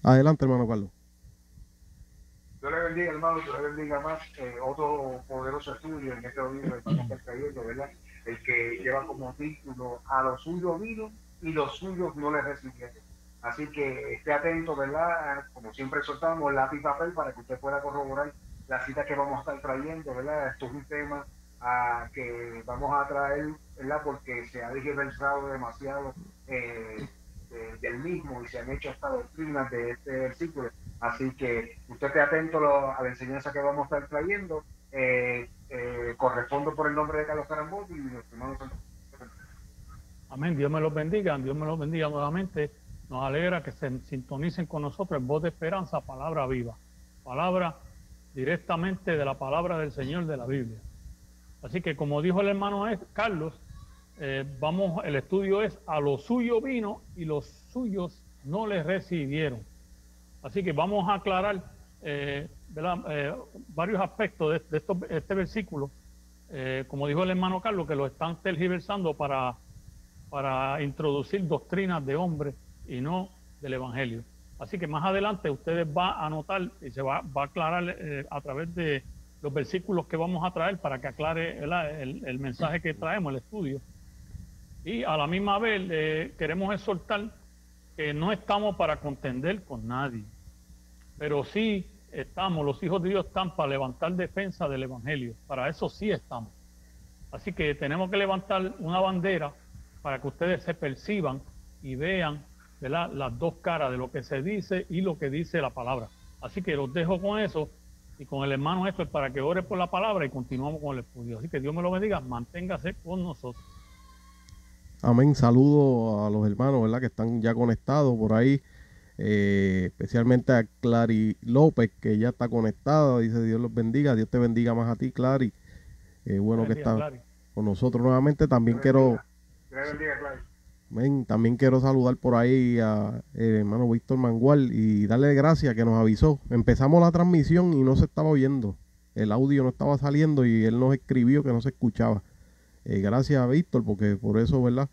Adelante, hermano Carlos. Dios le bendiga, hermano, Dios le bendiga más. Otro poderoso estudio en este libro que vamos a estar trayendo, ¿verdad? El que lleva como título A los suyos vino y los suyos no le recibieron. Así que esté atento, ¿verdad? Como siempre soltamos lápiz y papel para que usted pueda corroborar la cita que vamos a estar trayendo, ¿verdad? Esto es un tema que vamos a traer, ¿verdad? Porque se ha diversado demasiado del mismo y se han hecho estas doctrinas de este versículo. Así que usted esté atento a la enseñanza que vamos a estar trayendo. Correspondo por el nombre de Carlos Carambotti y los hermanos. Amén. Dios me los bendiga nuevamente. Nos alegra que se sintonicen con nosotros en Voz de Esperanza, palabra viva. Palabra directamente de la palabra del Señor de la Biblia. Así que como dijo el hermano Carlos, el estudio es a lo suyo vino y los suyos no les recibieron. Así que vamos a aclarar varios aspectos este versículo, como dijo el hermano Carlos, que lo están tergiversando para introducir doctrinas de hombres y no del Evangelio. Así que más adelante ustedes van a notar y se va a aclarar a través de los versículos que vamos a traer para que aclare el mensaje que traemos, el estudio. Y a la misma vez queremos exhortar que no estamos para contender con nadie, pero sí estamos, los hijos de Dios están para levantar defensa del Evangelio, para eso sí estamos. Así que tenemos que levantar una bandera para que ustedes se perciban y vean, ¿verdad?, las dos caras de lo que se dice y lo que dice la palabra. Así que los dejo con eso y con el hermano Héctor para que ore por la palabra y continuamos con el estudio. Así que Dios me lo bendiga, manténgase con nosotros. Amén. Saludo a los hermanos, ¿verdad? Que están ya conectados por ahí. Especialmente a Clary López, que ya está conectada. Dice Dios los bendiga. Dios te bendiga más a ti, Clary. Bueno que Bendiga, está Clary. con nosotros nuevamente. También Dios le quiero, bendiga. Dios le bendiga, claro. amén, también quiero saludar por ahí a hermano Víctor Mangual y darle gracias que nos avisó. Empezamos la transmisión y no se estaba oyendo. El audio no estaba saliendo y él nos escribió que no se escuchaba. Gracias a Víctor, porque por eso, ¿verdad?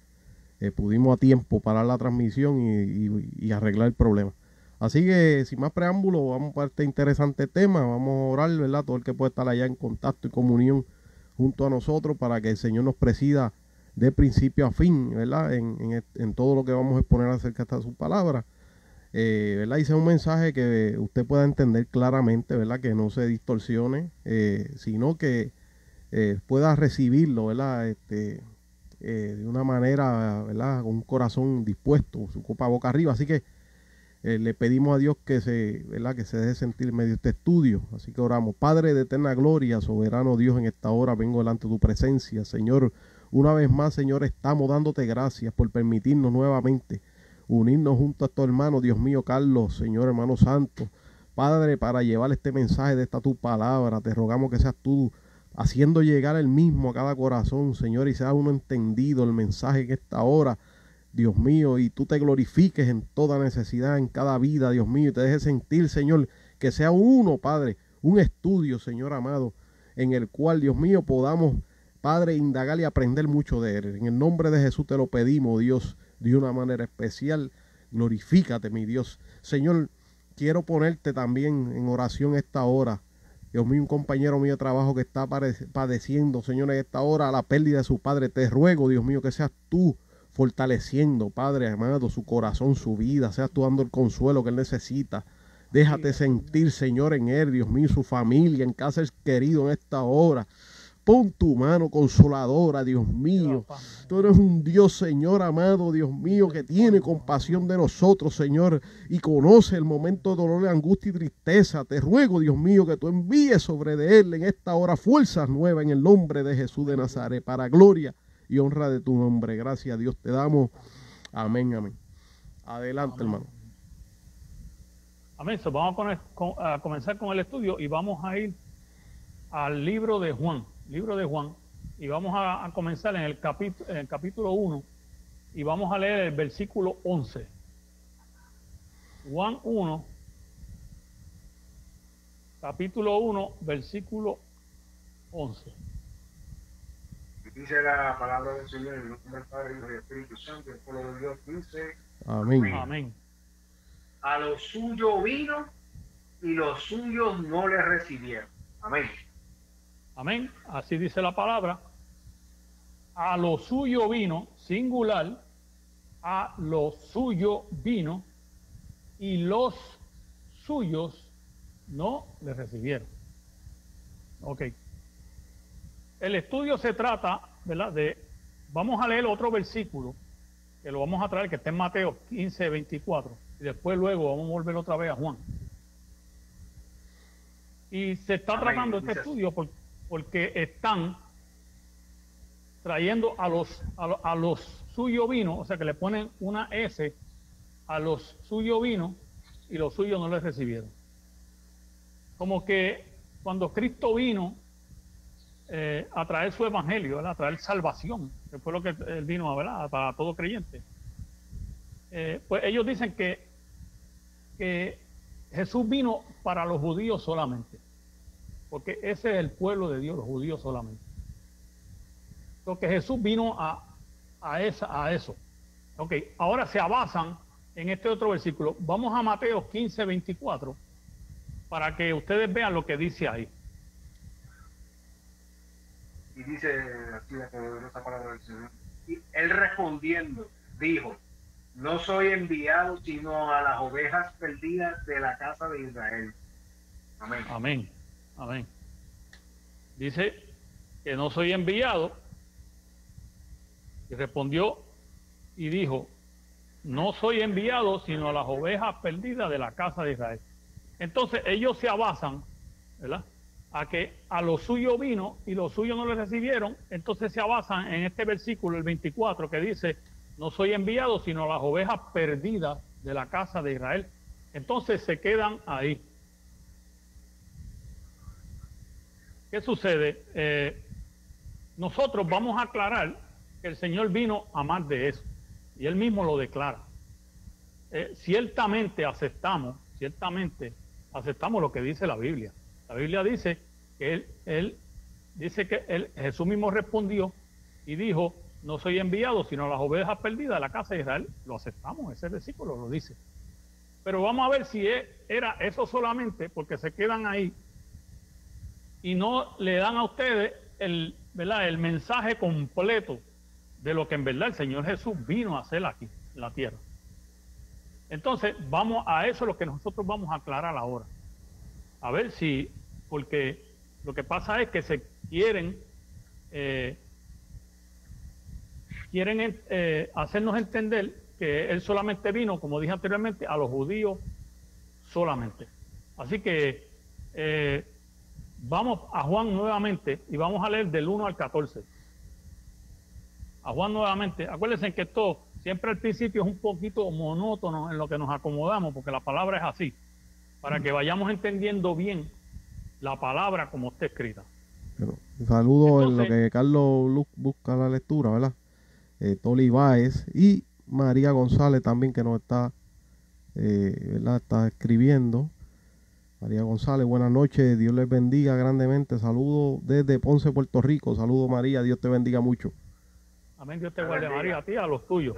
Pudimos a tiempo parar la transmisión y arreglar el problema. Así que sin más preámbulo, vamos para este interesante tema. Vamos a orar, ¿verdad? Todo el que puede estar allá en contacto y comunión junto a nosotros para que el Señor nos presida de principio a fin, ¿verdad? En todo lo que vamos a exponer acerca de su palabra. ¿Verdad? Hice un mensaje que usted pueda entender claramente, ¿verdad? Que no se distorsione, sino que pueda recibirlo, ¿verdad? De una manera, ¿verdad? Con un corazón dispuesto, su copa boca arriba. Así que le pedimos a Dios que ¿verdad? Que se deje sentir medio este estudio. Así que oramos. Padre de eterna gloria, soberano Dios, en esta hora vengo delante de tu presencia, Señor. Una vez más, Señor, estamos dándote gracias por permitirnos nuevamente unirnos junto a estos hermanos, Dios mío, Carlos, Señor, hermano santo. Padre, para llevar este mensaje de esta tu palabra, te rogamos que seas tú haciendo llegar el mismo a cada corazón, Señor, y sea uno entendido el mensaje en esta hora, Dios mío, y tú te glorifiques en toda necesidad, en cada vida, Dios mío, y te dejes sentir, Señor, que sea uno, Padre, un estudio, Señor amado, en el cual, Dios mío, podamos, Padre, indagar y aprender mucho de Él. En el nombre de Jesús te lo pedimos, Dios, de una manera especial. Glorifícate, mi Dios. Señor, quiero ponerte también en oración esta hora. Dios mío, un compañero mío de trabajo que está padeciendo, Señor, en esta hora la pérdida de su padre. Te ruego, Dios mío, que seas tú fortaleciendo, Padre amado, su corazón, su vida. Seas tú dando el consuelo que él necesita. Déjate sentir, Señor, en él, Dios mío, su familia, en casa es querido en esta hora. Pon tu mano consoladora, Dios mío. Tú eres un Dios, Señor amado, Dios mío, que tiene compasión de nosotros, Señor, y conoce el momento de dolor, angustia y tristeza. Te ruego, Dios mío, que tú envíes sobre de él en esta hora fuerzas nuevas en el nombre de Jesús de Nazaret, para gloria y honra de tu nombre. Gracias a Dios te damos. Amén, amén. Adelante, Amén. hermano. Amén. So, vamos a comenzar con el estudio y vamos a ir al libro de Juan, y vamos a comenzar en el capítulo 1 y vamos a leer el versículo 11. Juan 1, capítulo 1, versículo 11. Dice la palabra del Señor en el nombre del Padre, Hijo y Espíritu Santo. El pueblo de Dios dice: Amén. Amén. a lo suyo vino y los suyos no le recibieron. Amén. Amén. Así dice la palabra. A lo suyo vino, singular, a lo suyo vino y los suyos no le recibieron. Ok. El estudio se trata, ¿verdad? Vamos a leer otro versículo, que lo vamos a traer, que está en Mateo 15, 24. Y después luego vamos a volver otra vez a Juan. Y se está tratando este estudio porque están trayendo a los suyo vino, o sea que le ponen una S a los suyo vino y los suyos no les recibieron. Como que cuando Cristo vino a traer su evangelio, ¿verdad? A traer salvación, que fue lo que él vino, ¿verdad? Para todo creyente. Pues ellos dicen que Jesús vino para los judíos solamente, porque ese es el pueblo de Dios, los judíos solamente. Porque Jesús vino a eso. Ok, ahora se basan en este otro versículo. Vamos a Mateo 15, 24, para que ustedes vean lo que dice ahí. Y dice así la poderosa palabra del Señor. Y él respondiendo, dijo, no soy enviado sino a las ovejas perdidas de la casa de Israel. Amén. Amén. Amén. Dice que no soy enviado. Y respondió y dijo, no soy enviado sino a las ovejas perdidas de la casa de Israel. Entonces ellos se abasan, ¿verdad?, a que a lo suyo vino y lo suyo no le recibieron. Entonces se abasan en este versículo, el 24, que dice, no soy enviado sino a las ovejas perdidas de la casa de Israel. Entonces se quedan ahí. ¿Qué sucede? Nosotros vamos a aclarar que el Señor vino a más de eso, y Él mismo lo declara. Ciertamente aceptamos lo que dice la Biblia. La Biblia dice que Jesús mismo respondió y dijo, no soy enviado sino a las ovejas perdidas de la casa de Israel. Lo aceptamos, ese versículo lo dice. Pero vamos a ver si era eso solamente, porque se quedan ahí y no le dan a ustedes el mensaje completo de lo que en verdad el Señor Jesús vino a hacer aquí en la tierra. Entonces, vamos a eso, lo que nosotros vamos a aclarar ahora. A ver si, porque lo que pasa es que se quieren hacernos entender que Él solamente vino, como dije anteriormente, a los judíos solamente. Así que vamos a Juan nuevamente y vamos a leer del 1 al 14. A Juan nuevamente. Acuérdense que esto siempre al principio es un poquito monótono en lo que nos acomodamos, porque la palabra es así, para que vayamos entendiendo bien la palabra como está escrita. Pero, saludo en lo que Carlos busca la lectura, ¿verdad? Toli Báez y María González también, que nos está, ¿verdad?, está escribiendo. María González, buenas noches, Dios les bendiga grandemente. Saludo desde Ponce, Puerto Rico. Saludo, María, Dios te bendiga mucho. Amén, Dios te guarde, María, a ti, a los tuyos.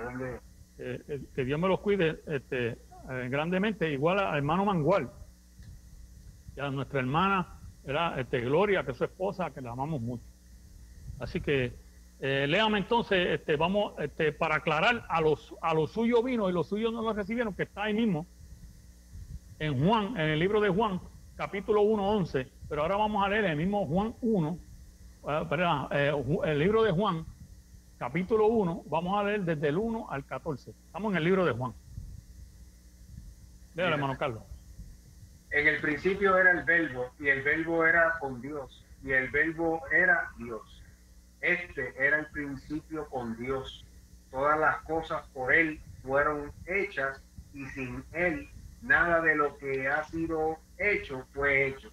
Que Dios me los cuide grandemente, igual al hermano Mangual, y a nuestra hermana, ¿verdad?, Gloria, que es su esposa, que la amamos mucho. Así que léame entonces, vamos, para aclarar, a los suyos vino y los suyos no los recibieron, que está ahí mismo, en Juan, en el libro de Juan, capítulo 1, 11, pero ahora vamos a leer el mismo Juan 1, el libro de Juan, capítulo 1, vamos a leer desde el 1 al 14. Estamos en el libro de Juan. Léale, hermano Carlos. En el principio era el verbo, y el verbo era con Dios, y el verbo era Dios. Este era el principio con Dios. Todas las cosas por Él fueron hechas, y sin Él nada de lo que ha sido hecho fue hecho.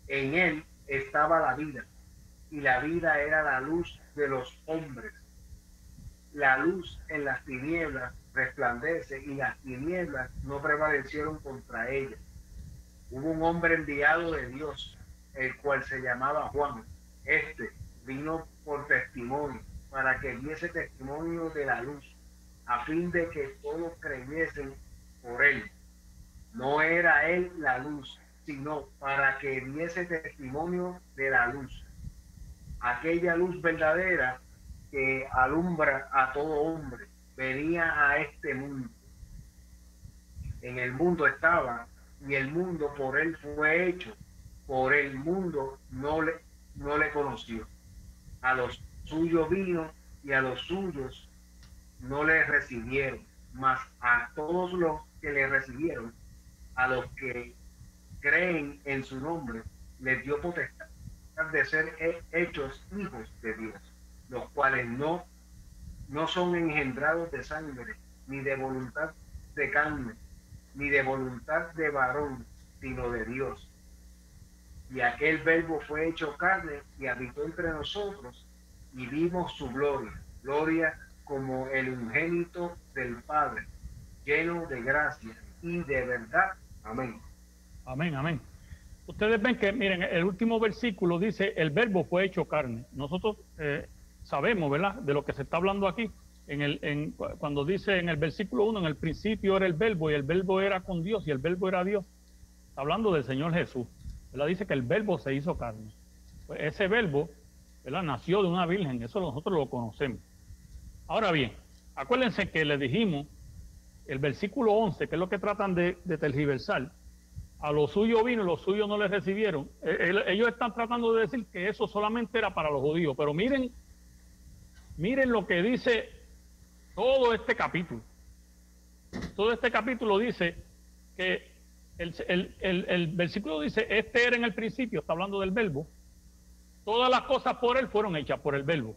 En Él estaba la vida, y la vida era la luz de los hombres. La luz en las tinieblas resplandece, y las tinieblas no prevalecieron contra ella. Hubo un hombre enviado de Dios, el cual se llamaba Juan. Este vino por testimonio, para que diese testimonio de la luz, a fin de que todos creyesen por él. era él la luz, sino para que diese testimonio de la luz, aquella luz verdadera que alumbra a todo hombre. Venía a este mundo. En el mundo estaba, y el mundo por él fue hecho. Por el mundo no le conoció. A los suyos vino, y a los suyos no le recibieron. Mas a todos los que le recibieron, a los que creen en su nombre, les dio potestad de ser hechos hijos de Dios, los cuales no son engendrados de sangre, ni de voluntad de carne, ni de voluntad de varón, sino de Dios. Y aquel verbo fue hecho carne y habitó entre nosotros, y vimos su gloria como el unigénito del Padre, lleno de gracia y de verdad. Amén. Amén, amén. Ustedes ven que, miren, el último versículo dice, el verbo fue hecho carne. Nosotros sabemos, ¿verdad?, de lo que se está hablando aquí. Cuando dice en el versículo 1, en el principio era el verbo, y el verbo era con Dios, y el verbo era Dios. Está hablando del Señor Jesús, ¿verdad? Dice que el verbo se hizo carne. Pues ese verbo, ¿verdad?, nació de una virgen, eso nosotros lo conocemos. Ahora bien, acuérdense que le dijimos, el versículo 11, que es lo que tratan de tergiversar, a lo suyo vino y los suyos no le recibieron. Ellos están tratando de decir que eso solamente era para los judíos, pero miren lo que dice todo este capítulo. Todo este capítulo dice que el versículo dice, este era en el principio, está hablando del verbo, todas las cosas por él fueron hechas por el verbo,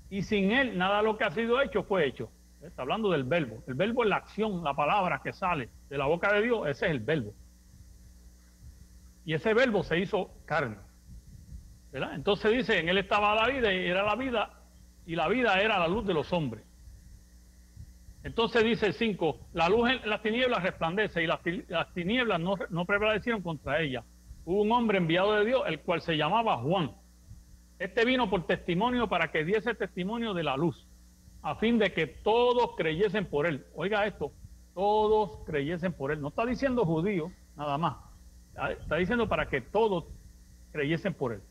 y sin él nada de lo que ha sido hecho fue hecho. Está hablando del verbo. El verbo es la acción, la palabra que sale de la boca de Dios, ese es el verbo. Y ese verbo se hizo carne, ¿verdad? Entonces dice, en él estaba la vida y era la vida, y la vida era la luz de los hombres. Entonces dice el 5, la luz en las tinieblas resplandece, y las tinieblas no prevalecieron contra ella. Hubo un hombre enviado de Dios, el cual se llamaba Juan. Este vino por testimonio para que diese testimonio de la luz, a fin de que todos creyesen por él. Oiga esto, todos creyesen por él. No está diciendo judíos, nada más. Está diciendo para que todos creyesen por él.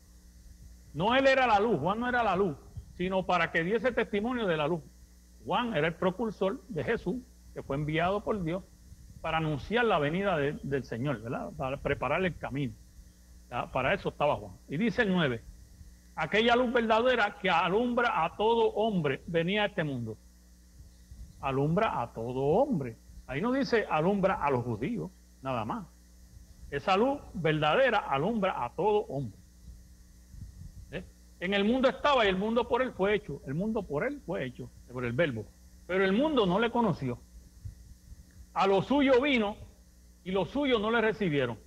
No él era la luz, Juan no era la luz, sino para que diese testimonio de la luz. Juan era el precursor de Jesús, que fue enviado por Dios para anunciar la venida del Señor, ¿verdad? Para prepararle el camino. Para eso estaba Juan. Y dice el 9, aquella luz verdadera que alumbra a todo hombre venía a este mundo. Alumbra a todo hombre. Ahí no dice alumbra a los judíos, nada más. Esa luz verdadera alumbra a todo hombre. En el mundo estaba y el mundo por él fue hecho. El mundo por él fue hecho, por el verbo. Pero el mundo no le conoció. A lo suyo vino y los suyos no le recibieron.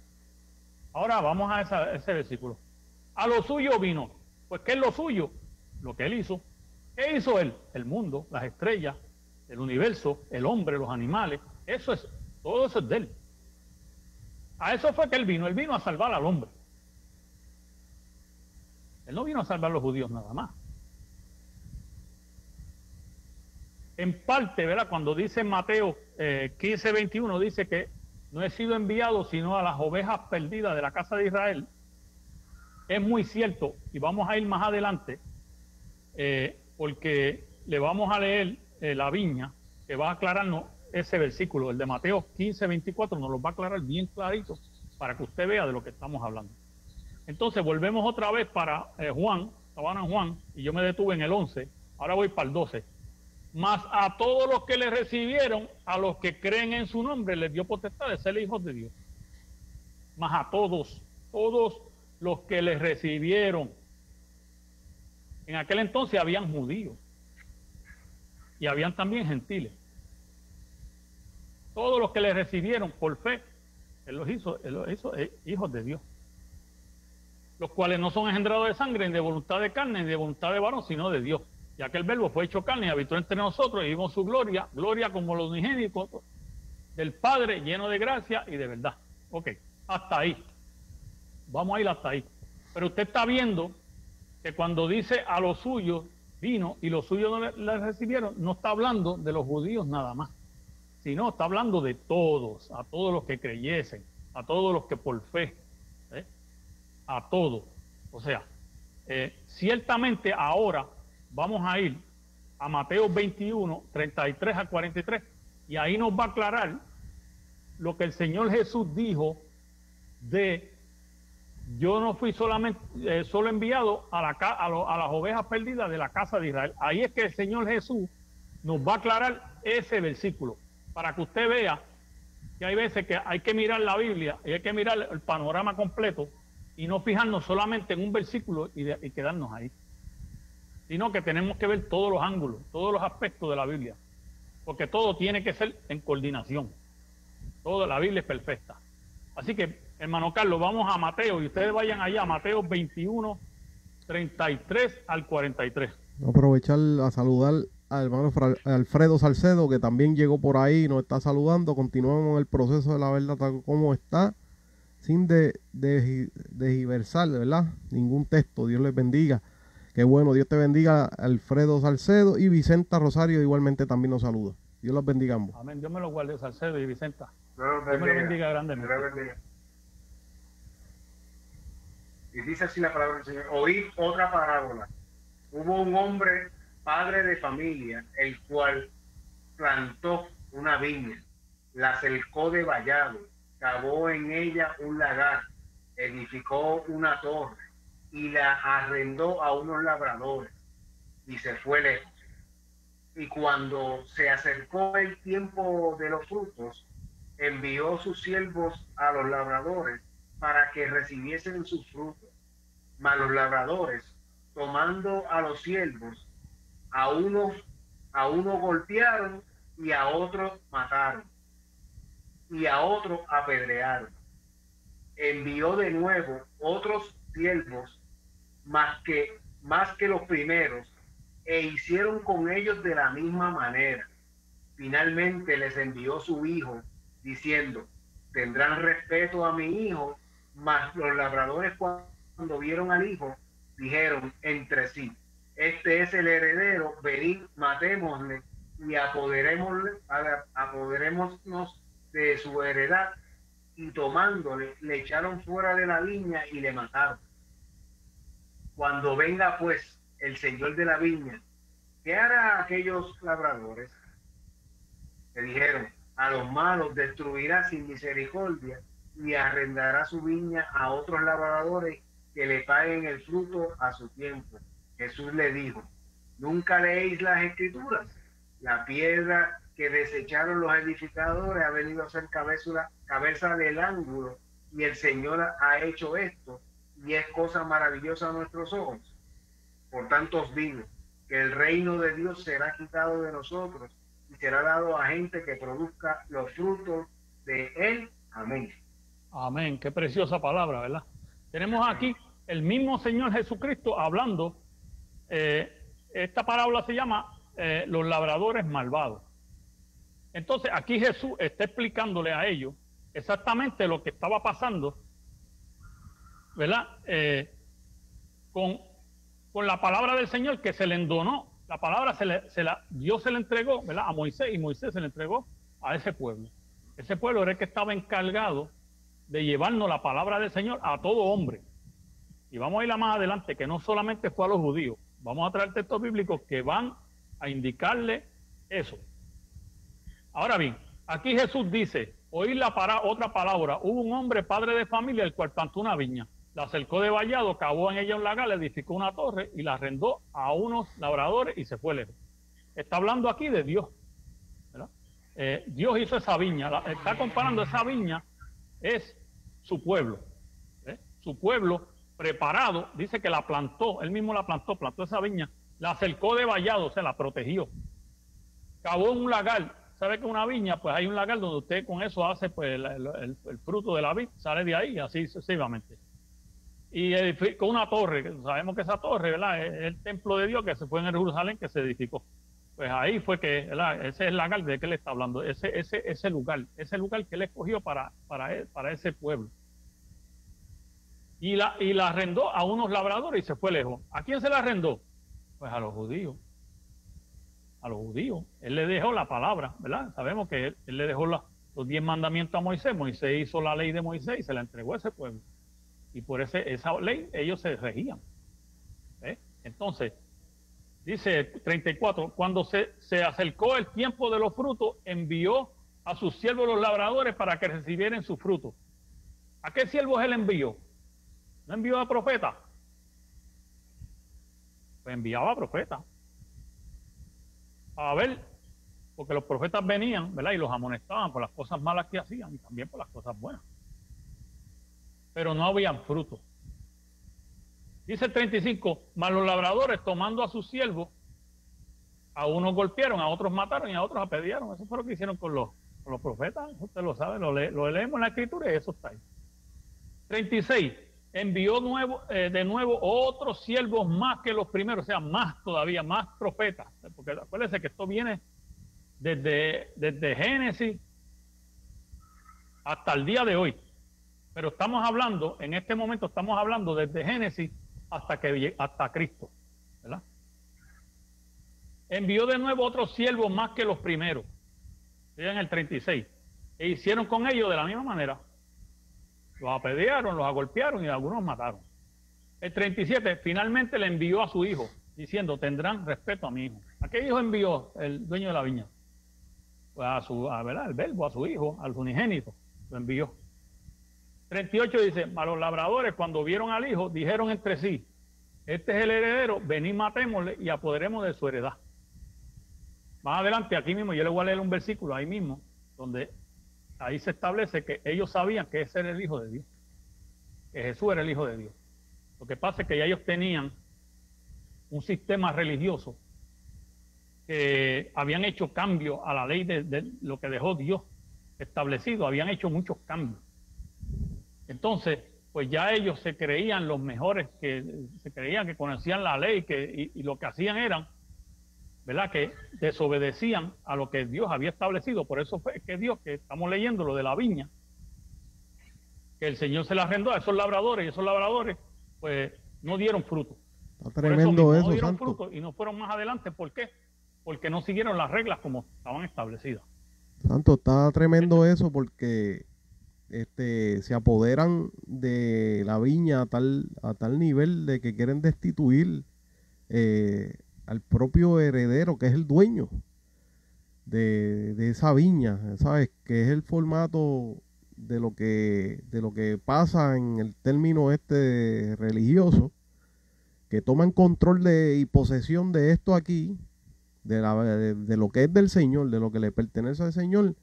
Ahora vamos a ese versículo. A lo suyo vino. Pues ¿qué es lo suyo? Lo que él hizo. ¿Qué hizo él? El mundo, las estrellas, el universo, el hombre, los animales. Todo eso es de él. A eso fue que él vino. Él vino a salvar al hombre. Él no vino a salvar a los judíos nada más. En parte, ¿verdad? Cuando dice en Mateo 15:21, dice que no he sido enviado sino a las ovejas perdidas de la casa de Israel. Es muy cierto, y vamos a ir más adelante, porque le vamos a leer la viña, que va a aclararnos ese versículo, el de Mateo 15:24, nos lo va a aclarar bien clarito, para que usted vea de lo que estamos hablando. Entonces, volvemos otra vez para Juan, estaban en Juan, y yo me detuve en el 11, ahora voy para el 12. Mas a todos los que le recibieron, a los que creen en su nombre, les dio potestad de ser hijos de Dios. Mas a todos los que le recibieron. En aquel entonces habían judíos y habían también gentiles. Todos los que le recibieron por fe, él los hizo hijos de Dios, los cuales no son engendrados de sangre, ni de voluntad de carne, ni de voluntad de varón, sino de Dios. Ya que el verbo fue hecho carne y habitó entre nosotros y vimos su gloria como los unigénitos del Padre, lleno de gracia y de verdad. Ok, hasta ahí. Vamos a ir hasta ahí. Pero usted está viendo que cuando dice a los suyos vino y los suyos no le recibieron, no está hablando de los judíos nada más. sino está hablando de todos, a todos los que creyesen, a todos los que por fe, a todos. O sea, ciertamente ahora vamos a ir a Mateo 21, 33 a 43, y ahí nos va a aclarar lo que el Señor Jesús dijo de: yo no fui solamente solo enviado a las ovejas perdidas de la casa de Israel. Ahí es que el Señor Jesús nos va a aclarar ese versículo, para que usted vea que hay veces que hay que mirar la Biblia y hay que mirar el panorama completo y no fijarnos solamente en un versículo y quedarnos ahí, sino que tenemos que ver todos los ángulos, todos los aspectos de la Biblia, porque todo tiene que ser en coordinación. Toda la Biblia es perfecta. Así que, hermano Carlos, vamos a Mateo, y ustedes vayan allá a Mateo 21, 33 al 43. Aprovechar a saludar al hermano Alfredo Salcedo, que también llegó por ahí y nos está saludando. Continuamos en el proceso de la verdad tal como está, sin desgiversar, ¿verdad? Ningún texto. Dios les bendiga. Qué bueno, Dios te bendiga, Alfredo Salcedo, y Vicenta Rosario igualmente también nos saluda. Dios los bendiga ambos. Amén. Dios me los guarde, Salcedo y Vicenta. Dios me lo bendiga grandemente. Dios bendiga. Y dice así la palabra del Señor: oíd otra parábola. Hubo un hombre, padre de familia, el cual plantó una viña, la cercó de vallado, cavó en ella un lagar, edificó una torre y la arrendó a unos labradores, y se fue lejos. Y cuando se acercó el tiempo de los frutos, envió sus siervos a los labradores para que recibiesen sus frutos. Mas los labradores, tomando a los siervos, a uno golpearon, y a otros mataron, y a otros apedrearon. Envió de nuevo otros siervos más que los primeros, e hicieron con ellos de la misma manera. Finalmente les envió su hijo, diciendo: tendrán respeto a mi hijo. Mas los labradores, cuando vieron al hijo, dijeron entre sí: este es el heredero, venid, matémosle y apoderémonos de su heredad. Y tomándole, le echaron fuera de la viña y le mataron. Cuando venga pues el señor de la viña, ¿qué hará aquellos labradores? Le dijeron: a los malos destruirá sin misericordia, y arrendará su viña a otros labradores que le paguen el fruto a su tiempo. Jesús le dijo: ¿nunca leéis las Escrituras? La piedra que desecharon los edificadores ha venido a ser cabeza del ángulo, y el Señor ha hecho esto, y es cosa maravillosa a nuestros ojos. Por tanto os digo que el reino de Dios será quitado de nosotros y será dado a gente que produzca los frutos de él. Amén. Amén. Qué preciosa palabra, ¿verdad? Tenemos aquí el mismo Señor Jesucristo hablando. Esta parábola se llama los labradores malvados. Entonces aquí Jesús está explicándole a ellos exactamente lo que estaba pasando, ¿verdad? Con la palabra del Señor que se le endonó. La palabra Dios se le entregó, ¿verdad?, a Moisés, y Moisés se le entregó a ese pueblo. Ese pueblo era el que estaba encargado de llevarnos la palabra del Señor a todo hombre. Y vamos a ir más adelante, que no solamente fue a los judíos. Vamos a traer textos bíblicos que van a indicarle eso. Ahora bien, aquí Jesús dice: oír otra palabra. Hubo un hombre, padre de familia, el cual plantó una viña, la cercó de vallado, cavó en ella un lagar, le edificó una torre y la arrendó a unos labradores y se fue lejos. Está hablando aquí de Dios, ¿verdad? Dios hizo esa viña. Está comparando esa viña, es su pueblo, su pueblo preparado. Dice que la plantó, él mismo la plantó esa viña, la cercó de vallado, o sea, la protegió. Cavó un lagar. ¿Sabe que una viña? Pues hay un lagar donde usted con eso hace pues el fruto de la vid, sale de ahí, así sucesivamente. Y edificó una torre. Sabemos que esa torre, ¿verdad?, es el templo de Dios que se fue en Jerusalén, que se edificó. Pues ahí fue que, ¿verdad?, ese es el lagar de que él está hablando, ese lugar que él escogió para ese pueblo. Y la arrendó a unos labradores y se fue lejos. ¿A quién se la arrendó? Pues a los judíos. a los judíos. Él le dejó la palabra, ¿verdad? Sabemos que él le dejó los 10 mandamientos a Moisés. Moisés hizo la ley de Moisés y se la entregó a ese pueblo. Y por esa ley ellos se regían. Entonces, dice 34, cuando se acercó el tiempo de los frutos, envió a sus siervos los labradores para que recibieran su fruto. ¿A qué siervos él envió? ¿No envió a profetas? Pues enviaba a profetas. A ver, porque los profetas venían, ¿verdad? Y los amonestaban por las cosas malas que hacían y también por las cosas buenas. Pero no habían fruto. Dice el 35, mas los labradores, tomando a sus siervos, a unos golpearon, a otros mataron y a otros apedrearon. Eso fue lo que hicieron con los profetas. Usted lo sabe, lo leemos en la Escritura y eso está ahí. 36, envió de nuevo otros siervos más que los primeros, o sea, más todavía, más profetas. Porque acuérdense que esto viene desde Génesis hasta el día de hoy. Pero estamos hablando, en este momento estamos hablando desde Génesis hasta Cristo, ¿verdad? Envió de nuevo otros siervos más que los primeros, en el 36, e hicieron con ellos de la misma manera. Los apedrearon, los agolpearon y algunos mataron. El 37, finalmente le envió a su hijo, diciendo, tendrán respeto a mi hijo. ¿A qué hijo envió el dueño de la viña? Pues ¿verdad? El verbo, a su hijo, al unigénito, lo envió. 38 dice, a los labradores cuando vieron al hijo, dijeron entre sí, este es el heredero, venid matémosle y apoderemos de su heredad. Más adelante, aquí mismo, yo les voy a leer un versículo ahí mismo, donde ahí se establece que ellos sabían que ese era el Hijo de Dios, que Jesús era el Hijo de Dios. Lo que pasa es que ya ellos tenían un sistema religioso que habían hecho cambios a la ley de lo que dejó Dios establecido, habían hecho muchos cambios. Entonces, pues ya ellos se creían los mejores, que se creían que conocían la ley y lo que hacían eran, ¿verdad?, que desobedecían a lo que Dios había establecido. Por eso fue que Dios, que estamos leyendo lo de la viña, que el Señor se la arrendó a esos labradores, y esos labradores pues no dieron fruto. Está tremendo eso, no dieron Santo. fruto y no fueron más adelante. ¿Por qué? Porque no siguieron las reglas como estaban establecidas. Santo, está tremendo eso porque se apoderan de la viña a tal nivel de que quieren destituir al propio heredero, que es el dueño de esa viña, ¿sabes? Que es el formato de lo que pasa en el término religioso, que toman control y posesión de esto aquí, de lo que es del Señor, de lo que le pertenece al Señor,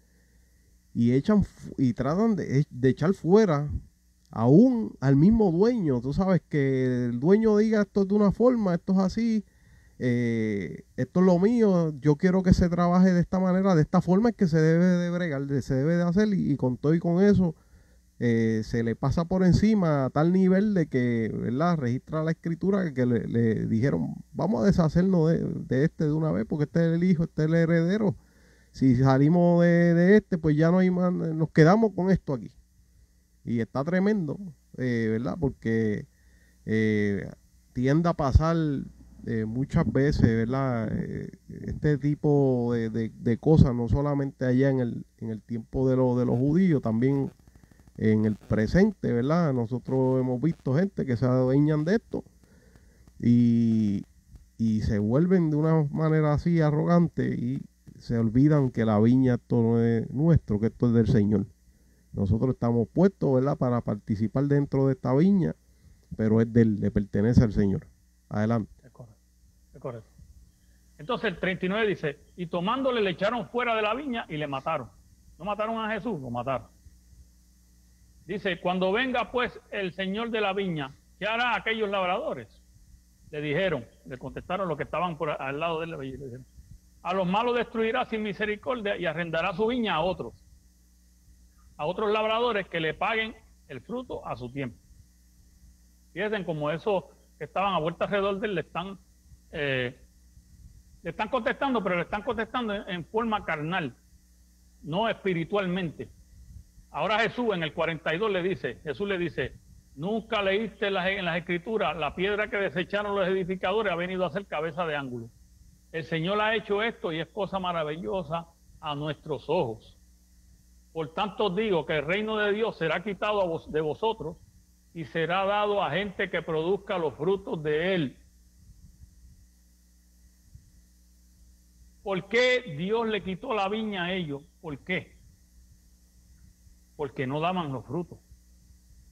y tratan de echar fuera aún al mismo dueño. Tú sabes, que el dueño diga, esto es de una forma, esto es así, esto es lo mío, yo quiero que se trabaje de esta manera, de esta forma es que se debe de bregar, se debe de hacer, y con todo y con eso se le pasa por encima a tal nivel de que, ¿verdad?, registra la Escritura que le dijeron, vamos a deshacernos de una vez, porque este es el hijo, este es el heredero. Si salimos de pues ya no hay más, nos quedamos con esto aquí. Y está tremendo, ¿verdad? Porque tiende a pasar muchas veces, ¿verdad? Este tipo de cosas, no solamente allá en el tiempo de los judíos, también en el presente, ¿verdad? Nosotros hemos visto gente que se adueñan de esto y se vuelven de una manera así arrogante y se olvidan que la viña esto no es nuestro, que esto es del Señor. Nosotros estamos puestos, ¿verdad?, para participar dentro de esta viña, pero le pertenece al Señor. Adelante. Es correcto, es correcto. Entonces el 39 dice, y tomándole le echaron fuera de la viña y le mataron. No mataron a Jesús, lo mataron. Dice, cuando venga pues el Señor de la viña, ¿qué hará aquellos labradores? Le contestaron los que estaban al lado de él, le dijeron, a los malos destruirá sin misericordia y arrendará su viña a otros labradores que le paguen el fruto a su tiempo. Fíjense como esos que estaban a vuelta alrededor de él le están contestando, pero le están contestando en forma carnal, no espiritualmente. Ahora Jesús en el 42 Jesús le dice, nunca leíste en las Escrituras, la piedra que desecharon los edificadores ha venido a ser cabeza de ángulo. el Señor ha hecho esto y es cosa maravillosa a nuestros ojos. Por tanto os digo que el reino de Dios será quitado de vosotros y será dado a gente que produzca los frutos de él. ¿Por qué Dios le quitó la viña a ellos? ¿Por qué? Porque no daban los frutos.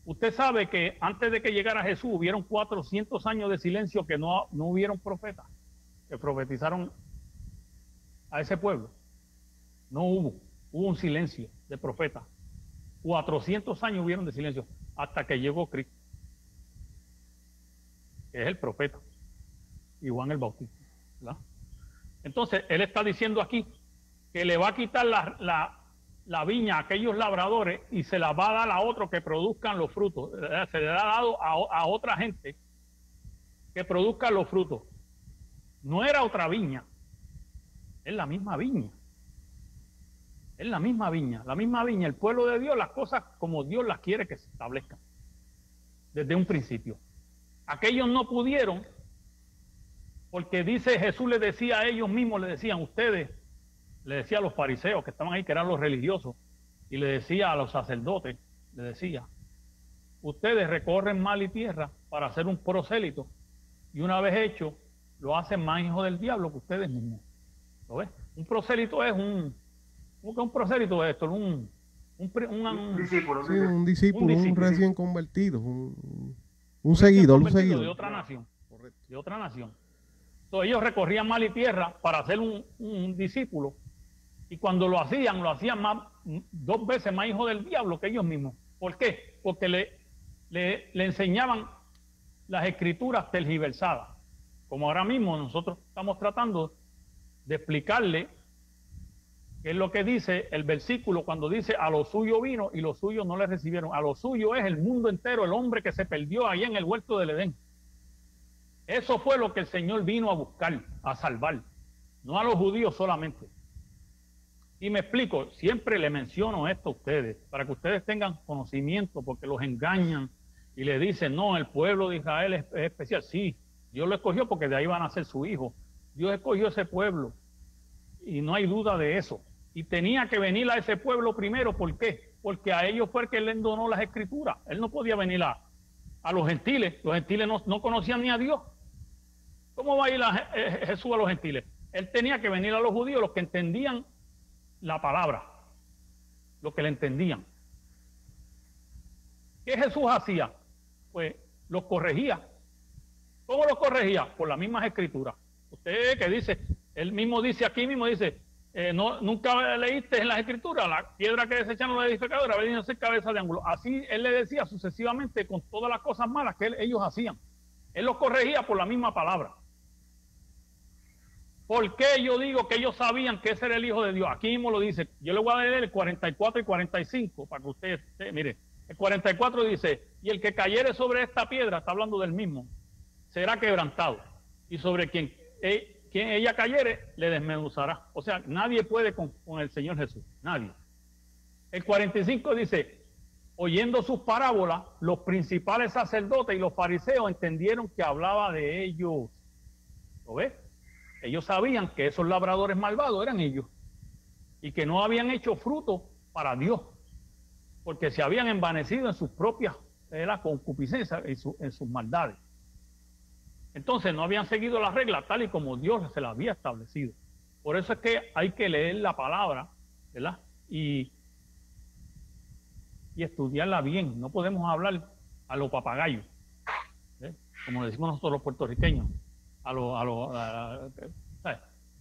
Usted sabe que antes de que llegara Jesús hubieron 400 años de silencio que no hubieron profetas que profetizaron a ese pueblo. No hubo un silencio de profetas. 400 años hubieron de silencio hasta que llegó Cristo, que es el profeta, y Juan el Bautista, ¿verdad? Entonces, él está diciendo aquí que le va a quitar la viña a aquellos labradores y se la va a dar a otros que produzcan los frutos. Se le ha dado a otra gente que produzca los frutos. No era otra viña, es la misma viña. Es la misma viña, el pueblo de Dios, las cosas como Dios las quiere que se establezcan desde un principio. Aquellos no pudieron, porque dice Jesús les decía a ellos mismos, le decían ustedes, le decía a los fariseos que estaban ahí, que eran los religiosos, y le decía a los sacerdotes, le decía, ustedes recorren mar y tierra para hacer un prosélito, y una vez hecho, lo hacen más hijo del diablo que ustedes mismos. ¿Lo ves? Un prosélito es ¿cómo que un prosélito es esto? Un discípulo. Sí, un discípulo, un recién convertido, un seguidor, un seguidor. De otra nación. Correcto. De otra nación. Entonces ellos recorrían mar y tierra para hacer un discípulo, y cuando lo hacían más, 2 veces más hijo del diablo que ellos mismos. ¿Por qué? Porque le enseñaban las escrituras tergiversadas. Como ahora mismo nosotros estamos tratando de explicarle qué es lo que dice el versículo cuando dice a lo suyo vino y los suyos no le recibieron. A lo suyo es el mundo entero, el hombre que se perdió ahí en el huerto del Edén. Eso fue lo que el Señor vino a buscar, a salvar, no a los judíos solamente. Y me explico, siempre le menciono esto a ustedes, para que ustedes tengan conocimiento, porque los engañan y le dicen, no, el pueblo de Israel es especial. Sí, Dios lo escogió porque de ahí van a ser su hijo. Dios escogió ese pueblo y no hay duda de eso. Y tenía que venir a ese pueblo primero. ¿Por qué? Porque a ellos fue el que le endonó las escrituras. Él no podía venir a los gentiles. Los gentiles no conocían ni a Dios. ¿Cómo va a ir Jesús a los gentiles? Él tenía que venir a los judíos, los que entendían la palabra, los que le entendían. ¿Qué Jesús hacía? Pues los corregía. ¿Cómo los corregía? Por las mismas escrituras. Usted que dice, él mismo dice aquí mismo, dice, nunca leíste en las escrituras, la piedra que desecharon los edificadores, venido a ser cabeza de ángulo. Así él le decía sucesivamente con todas las cosas malas que ellos hacían. Él los corregía por la misma palabra. ¿Por qué yo digo que ellos sabían que ese era el Hijo de Dios? Aquí mismo lo dice. Yo le voy a leer el 44 y 45 para que usted mire. El 44 dice, y el que cayere sobre esta piedra, está hablando del mismo, será quebrantado. Y sobre quien ella cayere, le desmenuzará. O sea, nadie puede con el Señor Jesús. Nadie. El 45 dice, oyendo sus parábolas, los principales sacerdotes y los fariseos entendieron que hablaba de ellos. ¿Lo ves? Ellos sabían que esos labradores malvados eran ellos y que no habían hecho fruto para Dios, porque se habían envanecido en sus propias concupiscencias, en sus maldades. Entonces no habían seguido las reglas tal y como Dios se las había establecido. Por eso es que hay que leer la palabra, ¿verdad? Y estudiarla bien. No podemos hablar a los papagayos, como decimos nosotros los puertorriqueños.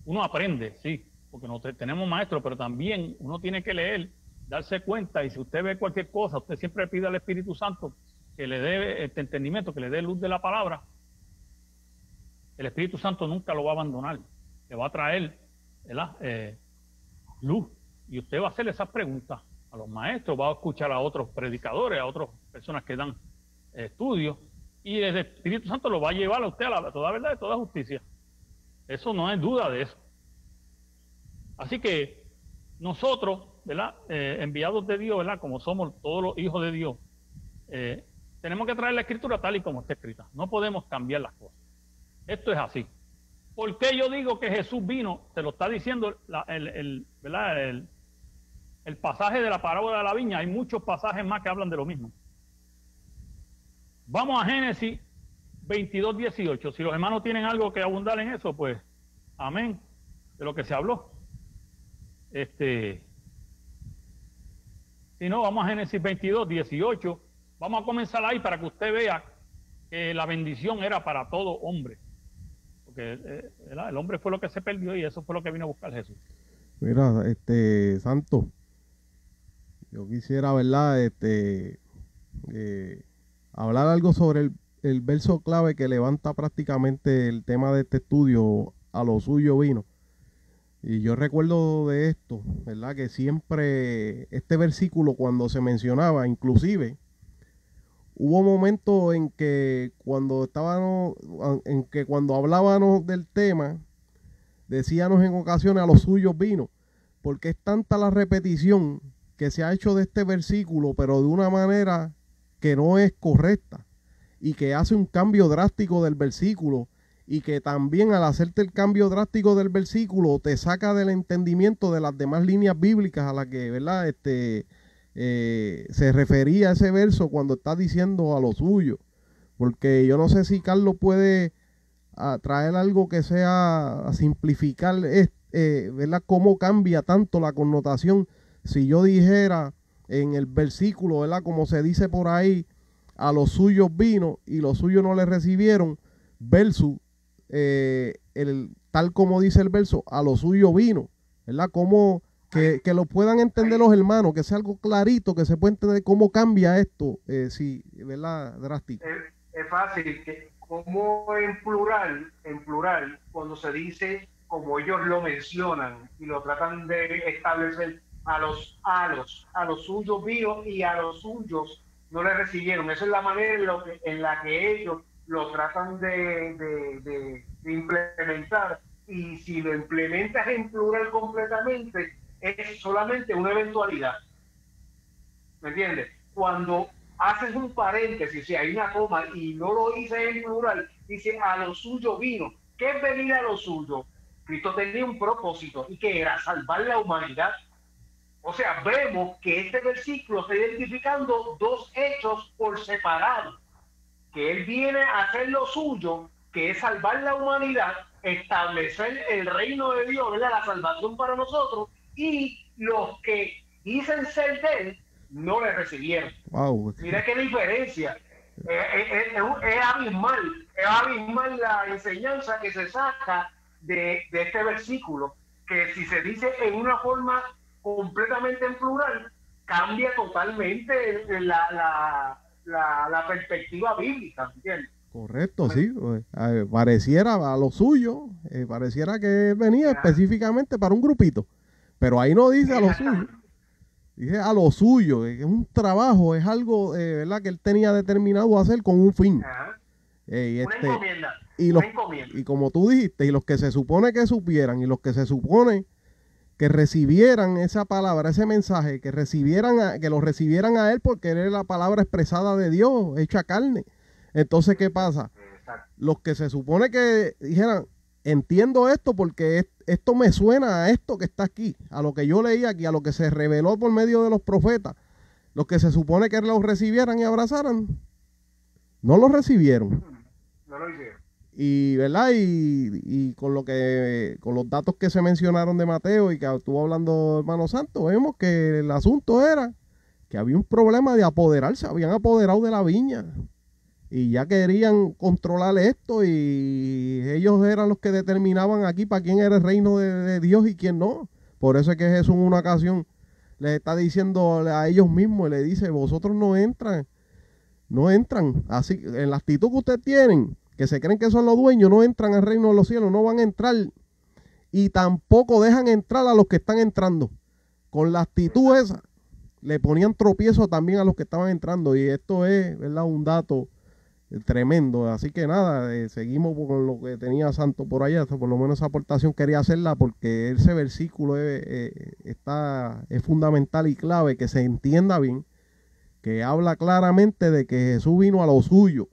Uno aprende, sí, porque no tenemos maestros, pero también uno tiene que leer, darse cuenta, y si usted ve cualquier cosa, usted siempre pide al Espíritu Santo que le dé este entendimiento, que le dé luz de la palabra. El Espíritu Santo nunca lo va a abandonar, le va a traer luz, y usted va a hacer esas preguntas a los maestros, va a escuchar a otros predicadores, a otras personas que dan estudios, y el Espíritu Santo lo va a llevar a usted a toda verdad y toda justicia. Eso no hay duda de eso. Así que nosotros, ¿verdad? Enviados de Dios, ¿verdad? Como somos todos los hijos de Dios, tenemos que traer la Escritura tal y como está escrita. No podemos cambiar las cosas. Esto es así. ¿Por qué yo digo que Jesús vino? Te lo está diciendo ¿verdad? El pasaje de la parábola de la viña. Hay muchos pasajes más que hablan de lo mismo. Vamos a Génesis 22, 18. Si los hermanos tienen algo que abundar en eso, pues amén, de lo que se habló. Si no, vamos a Génesis 22, 18. Vamos a comenzar ahí para que usted vea que la bendición era para todo hombre. Porque el hombre fue lo que se perdió y eso fue lo que vino a buscar Jesús. Mira, Santo, yo quisiera, ¿verdad? Hablar algo sobre el verso clave que levanta prácticamente el tema de este estudio, a lo suyo vino. Y yo recuerdo de esto, ¿verdad? Que siempre este versículo cuando se mencionaba, inclusive, hubo momentos en que cuando hablábamos del tema, decíamos en ocasiones a los suyos vino, porque es tanta la repetición que se ha hecho de este versículo, pero de una manera que no es correcta y que hace un cambio drástico del versículo, y que también al hacerte el cambio drástico del versículo te saca del entendimiento de las demás líneas bíblicas a las que, ¿verdad? Se refería ese verso cuando está diciendo a lo suyo. Porque yo no sé si Carlos puede traer algo que sea a simplificar, ¿verdad? Cómo cambia tanto la connotación si yo dijera en el versículo, ¿verdad? Como se dice por ahí, a los suyos vino y los suyos no le recibieron, versus tal como dice el verso, a lo suyo vino, ¿verdad? Como que lo puedan entender los hermanos, que sea algo clarito, que se pueda entender cómo cambia esto, sí, ¿verdad? Drástico. Es fácil, que como en plural, cuando se dice como ellos lo mencionan y lo tratan de establecer, a los suyos vino y a los suyos no le recibieron. Esa es la manera en la que ellos lo tratan de implementar, y si lo implementas en plural completamente, es solamente una eventualidad. ¿Me entiendes? Cuando haces un paréntesis, si hay una coma y no lo dices en plural, dice a lo suyo vino. ¿Qué es venir a lo suyo? Cristo tenía un propósito, y que era salvar la humanidad. O sea, vemos que este versículo está identificando dos hechos por separado, que él viene a hacer lo suyo, que es salvar la humanidad, establecer el reino de Dios, ¿verdad? La salvación para nosotros, y los que dicen ser de él no le recibieron. Wow. Mira qué diferencia. Es abismal la enseñanza que se saca de este versículo, que si se dice en una forma completamente en plural, cambia totalmente la perspectiva bíblica, ¿entiendes? Correcto, sí. Pareciera a lo suyo, pareciera que venía específicamente para un grupito, pero ahí no dice a lo suyo, dice a lo suyo, es un trabajo, es algo, ¿verdad? Que él tenía determinado hacer con un fin. Una encomienda. Y como tú dijiste, y los que se supone que supieran, y los que se supone que recibieran esa palabra, ese mensaje, que lo recibieran a él, porque él es la palabra expresada de Dios, hecha carne. Entonces, ¿qué pasa? Exacto. Los que se supone que dijeran, entiendo esto porque esto me suena a esto que está aquí, a lo que yo leí aquí, a lo que se reveló por medio de los profetas, los que se supone que los recibieran y abrazaran, no los recibieron. No lo hicieron. Y, ¿verdad? Y con los datos que se mencionaron de Mateo y que estuvo hablando hermano Santo, vemos que el asunto era que había un problema de apoderarse, habían apoderado de la viña y ya querían controlar esto, y ellos eran los que determinaban aquí para quién era el reino de Dios y quién no. Por eso es que Jesús en una ocasión les está diciendo a ellos mismos, le dice, vosotros no entran, así, en la actitud que ustedes tienen, que se creen que son los dueños, no entran al reino de los cielos, no van a entrar, y tampoco dejan entrar a los que están entrando. Con la actitud esa, le ponían tropiezo también a los que estaban entrando, y esto es, ¿verdad?, un dato tremendo. Así que nada, seguimos con lo que tenía Santo por allá, por lo menos esa aportación quería hacerla, porque ese versículo es fundamental y clave, que se entienda bien, que habla claramente de que Jesús vino a lo suyo,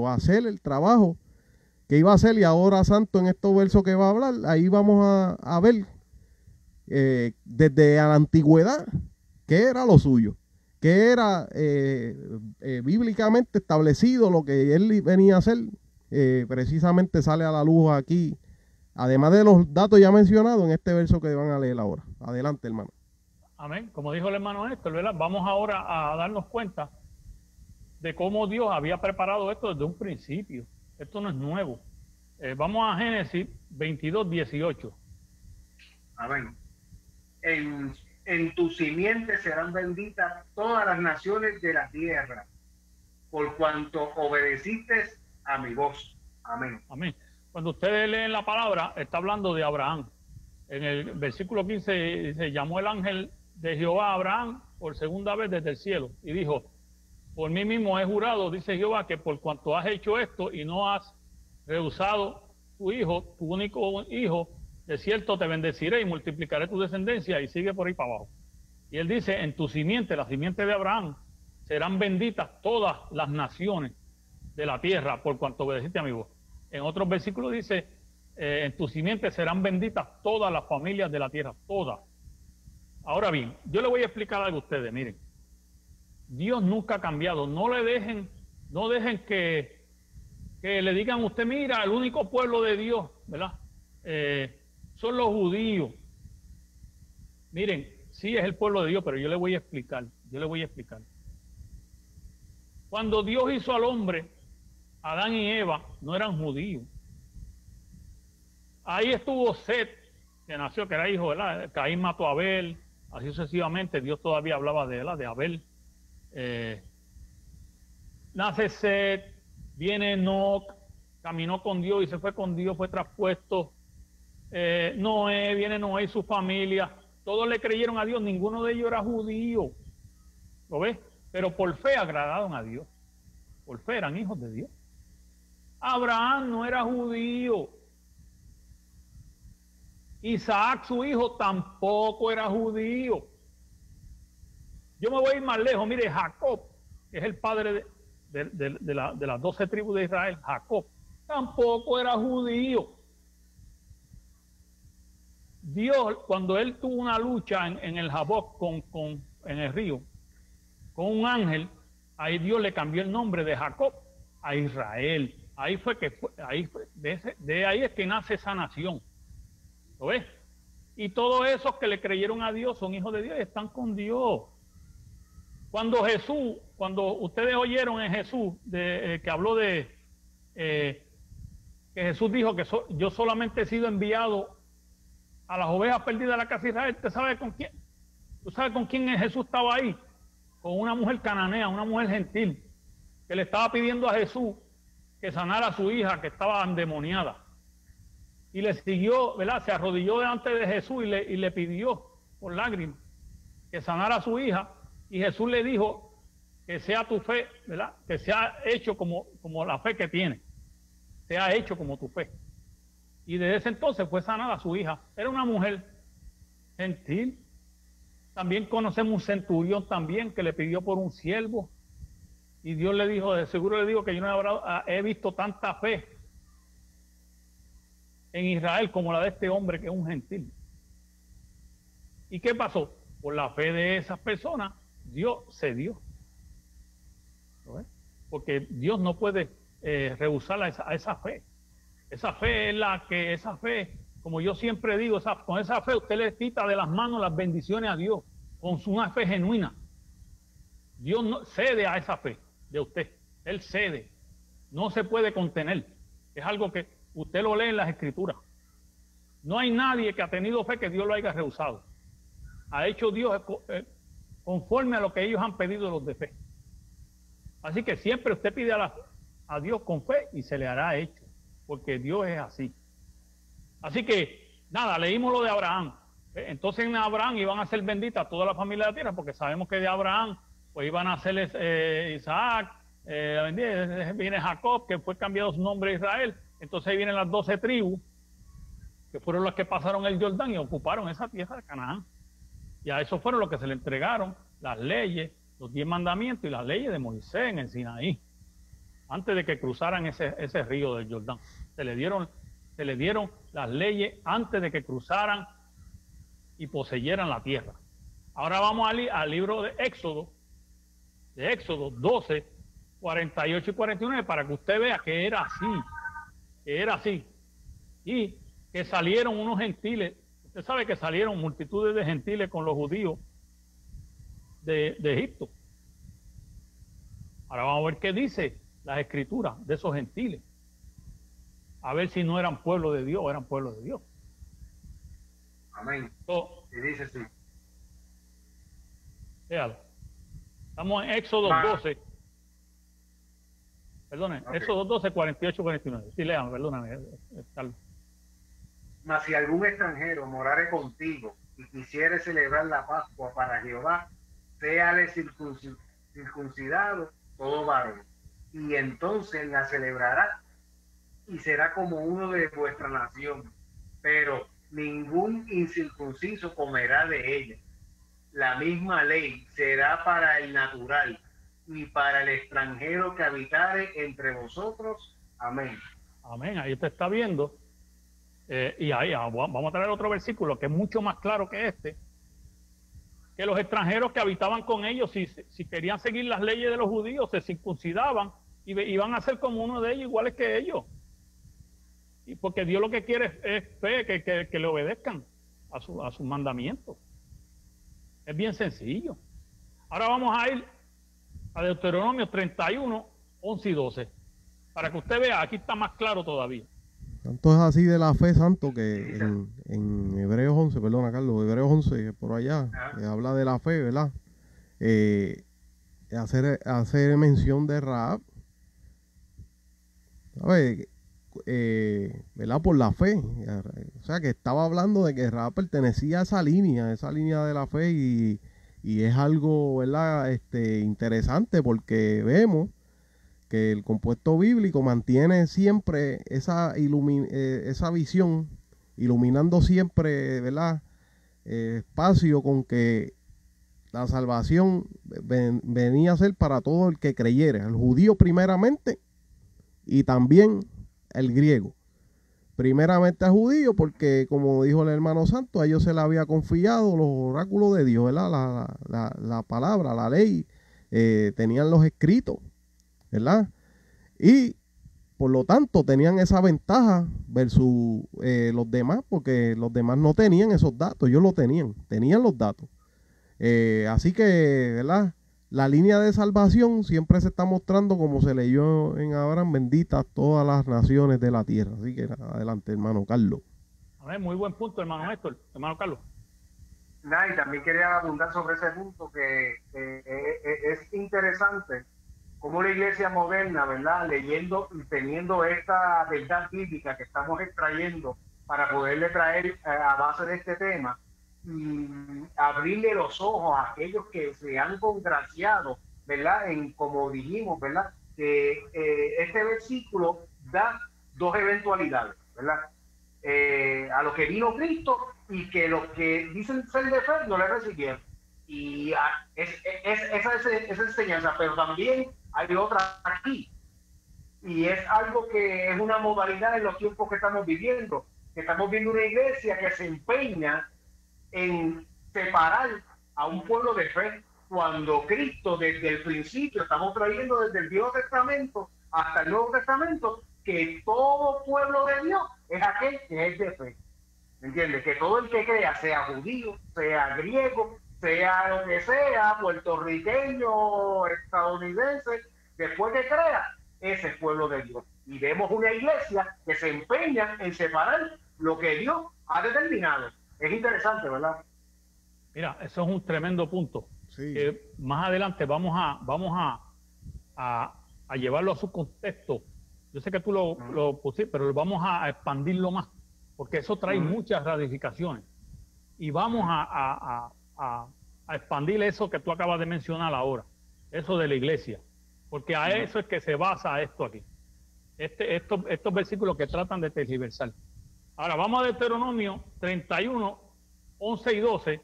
a hacer el trabajo que iba a ser, y ahora santo en estos versos que va a hablar, ahí vamos a ver desde la antigüedad qué era lo suyo, qué era bíblicamente establecido lo que él venía a hacer. Precisamente sale a la luz aquí, además de los datos ya mencionados en este verso que van a leer ahora. Adelante, hermano. Amén. Como dijo el hermano Néstor, ¿verdad? Vamos ahora a darnos cuenta de cómo Dios había preparado esto desde un principio. Esto no es nuevo. Vamos a Génesis 22, 18. Amén. En tu simiente serán benditas todas las naciones de la tierra, por cuanto obedeciste a mi voz. Amén. Amén. Cuando ustedes leen la palabra, está hablando de Abraham. En el versículo 15 dice, llamó el ángel de Jehová a Abraham por segunda vez desde el cielo y dijo, por mí mismo he jurado, dice Jehová, que por cuanto has hecho esto y no has rehusado tu hijo, tu único hijo, de cierto te bendeciré y multiplicaré tu descendencia, y sigue por ahí para abajo. Y él dice, en tu simiente, la simiente de Abraham, serán benditas todas las naciones de la tierra por cuanto obedeciste a mi voz. En otros versículos dice, en tu simiente serán benditas todas las familias de la tierra, todas. Ahora bien, yo le voy a explicar algo a ustedes, miren. Dios nunca ha cambiado, no dejen que le digan a usted, mira, el único pueblo de Dios, ¿verdad? Son los judíos. Miren, sí es el pueblo de Dios, pero yo le voy a explicar. Cuando Dios hizo al hombre, Adán y Eva no eran judíos. Ahí estuvo Set, que nació, que era hijo, ¿verdad? Caín mató a Abel, así sucesivamente. Dios todavía hablaba de Abel. Nace Set, viene Enoc, caminó con Dios y se fue con Dios, fue traspuesto. Noé, viene Noé y su familia, todos le creyeron a Dios, ninguno de ellos era judío, ¿lo ves? Pero por fe agradaron a Dios, por fe eran hijos de Dios. Abraham no era judío, Isaac su hijo tampoco era judío. Yo me voy a ir más lejos, mire, Jacob, que es el padre de las 12 tribus de Israel, Jacob tampoco era judío. Dios, cuando él tuvo una lucha en el Jaboc en el río, con un ángel, ahí Dios le cambió el nombre de Jacob a Israel. Ahí de ahí es que nace esa nación. ¿Lo ves? Y todos esos que le creyeron a Dios son hijos de Dios y están con Dios. Cuando ustedes oyeron en Jesús, que habló que Jesús dijo que yo solamente he sido enviado a las ovejas perdidas de la casa de Israel. ¿Usted sabe con quién? ¿Tú sabes con quién Jesús estaba ahí? Con una mujer cananea, una mujer gentil, que le estaba pidiendo a Jesús que sanara a su hija que estaba endemoniada. Y le siguió, ¿verdad? Se arrodilló delante de Jesús y le pidió por lágrimas que sanara a su hija. Y Jesús le dijo que sea tu fe, ¿verdad? Que sea hecho como la fe que tiene. Sea hecho como tu fe. Y desde ese entonces fue sanada su hija. Era una mujer gentil. También conocemos un centurión también que le pidió por un siervo. Y Dios le dijo, de seguro le digo que yo no he visto tanta fe en Israel como la de este hombre que es un gentil. ¿Y qué pasó? Por la fe de esas personas, Dios cedió. ¿No ves? Porque Dios no puede rehusar a esa fe. Esa fe es esa fe, como yo siempre digo, con esa fe usted le quita de las manos las bendiciones a Dios, con una fe genuina. Dios no cede a esa fe de usted, Él cede, no se puede contener. Es algo que usted lo lee en las Escrituras. No hay nadie que ha tenido fe que Dios lo haya rehusado. Ha hecho Dios conforme a lo que ellos han pedido los de fe. Así que siempre usted pide a Dios con fe y se le hará hecho, porque Dios es así. Así que, nada, leímos lo de Abraham. Entonces en Abraham iban a ser benditas toda la familia de la tierra, porque sabemos que de Abraham pues iban a ser Isaac, viene Jacob, que fue cambiado su nombre a Israel. Entonces ahí vienen las 12 tribus, que fueron las que pasaron el Jordán y ocuparon esa tierra de Canaán. Y a eso fueron los que se le entregaron las leyes, los 10 mandamientos y las leyes de Moisés en el Sinaí. antes de que cruzaran ese río del Jordán. Se le dieron las leyes antes de que cruzaran y poseyeran la tierra. Ahora vamos al libro de Éxodo 12, 48 y 49, para que usted vea que era así, y que salieron unos gentiles. Usted sabe que salieron multitudes de gentiles con los judíos de Egipto. Ahora vamos a ver qué dice las escrituras de esos gentiles, a ver si no eran pueblo de Dios o eran pueblo de Dios. Amén. Y dice sí. Véalo. Estamos en Éxodo 12. Perdone, okay. Éxodo 12, 48, 49. Sí, lean, perdóname, Carlos. Mas si algún extranjero morare contigo y quisiere celebrar la Pascua para Jehová, séale circuncidado todo varón, y entonces la celebrará y será como uno de vuestra nación, pero ningún incircunciso comerá de ella. La misma ley será para el natural y para el extranjero que habitare entre vosotros. Amén. Amén. Ahí usted está viendo. Y ahí vamos a traer otro versículo que es mucho más claro que este. Que los extranjeros que habitaban con ellos, si querían seguir las leyes de los judíos, se circuncidaban y iban a ser como uno de ellos, iguales que ellos. Y porque Dios lo que quiere es que le obedezcan a sus mandamientos. Es bien sencillo. Ahora vamos a ir a Deuteronomio 31, 11 y 12. Para que usted vea, aquí está más claro todavía. Tanto es así de la fe, santo, que en Hebreos 11, perdona Carlos, Hebreos 11, por allá, habla de la fe, ¿verdad? Hacer mención de Rahab, ¿sabes? ¿Verdad? Por la fe. O sea, que estaba hablando de que Rahab pertenecía a esa línea de la fe, y es algo, ¿verdad? Interesante, porque vemos que el compuesto bíblico mantiene siempre esa visión, iluminando siempre, ¿verdad? Espacio con que la salvación venía a ser para todo el que creyera, el judío primeramente y también el griego. Primeramente al judío, porque como dijo el hermano Santo, a ellos se le había confiado los oráculos de Dios, ¿verdad? La palabra, la ley, tenían los escritos, ¿verdad? Y por lo tanto tenían esa ventaja versus los demás, porque los demás no tenían esos datos, ellos lo tenían los datos. Así que, ¿verdad? La línea de salvación siempre se está mostrando, como se leyó en Abraham: benditas todas las naciones de la tierra. Así que adelante, hermano Carlos. A ver, muy buen punto, hermano Héctor, hermano Carlos. Y también quería abundar sobre ese punto, que es interesante cómo la iglesia moderna, ¿verdad? Leyendo y teniendo esta verdad bíblica que estamos extrayendo para poderle traer a base de este tema, y abrirle los ojos a aquellos que se han congraciado, ¿verdad? Como dijimos, ¿verdad? Que este versículo da dos eventualidades, ¿verdad? A los que vino Cristo y que los que dicen ser de fe no le recibieron. Y esa enseñanza, pero también hay otra aquí. Y es algo que es una modalidad en los tiempos que estamos viviendo. Que estamos viendo una iglesia que se empeña en separar a un pueblo de fe, cuando Cristo desde el principio, estamos trayendo desde el Viejo Testamento hasta el Nuevo Testamento, que todo pueblo de Dios es aquel que es de fe. ¿Me entiendes? Que todo el que crea, sea judío, sea griego, sea lo que sea, puertorriqueño, estadounidense, después que crea, ese es pueblo de Dios. Y vemos una iglesia que se empeña en separar lo que Dios ha determinado. Es interesante, ¿verdad? Mira, eso es un tremendo punto. Sí. Más adelante vamos a llevarlo a su contexto. Yo sé que tú lo pusiste, pero vamos a expandirlo más, porque eso trae muchas ramificaciones. Y vamos a expandir eso que tú acabas de mencionar ahora, eso de la iglesia, porque a eso es que se basa esto aquí. Estos versículos que tratan de tergiversar. Ahora vamos a Deuteronomio 31, 11 y 12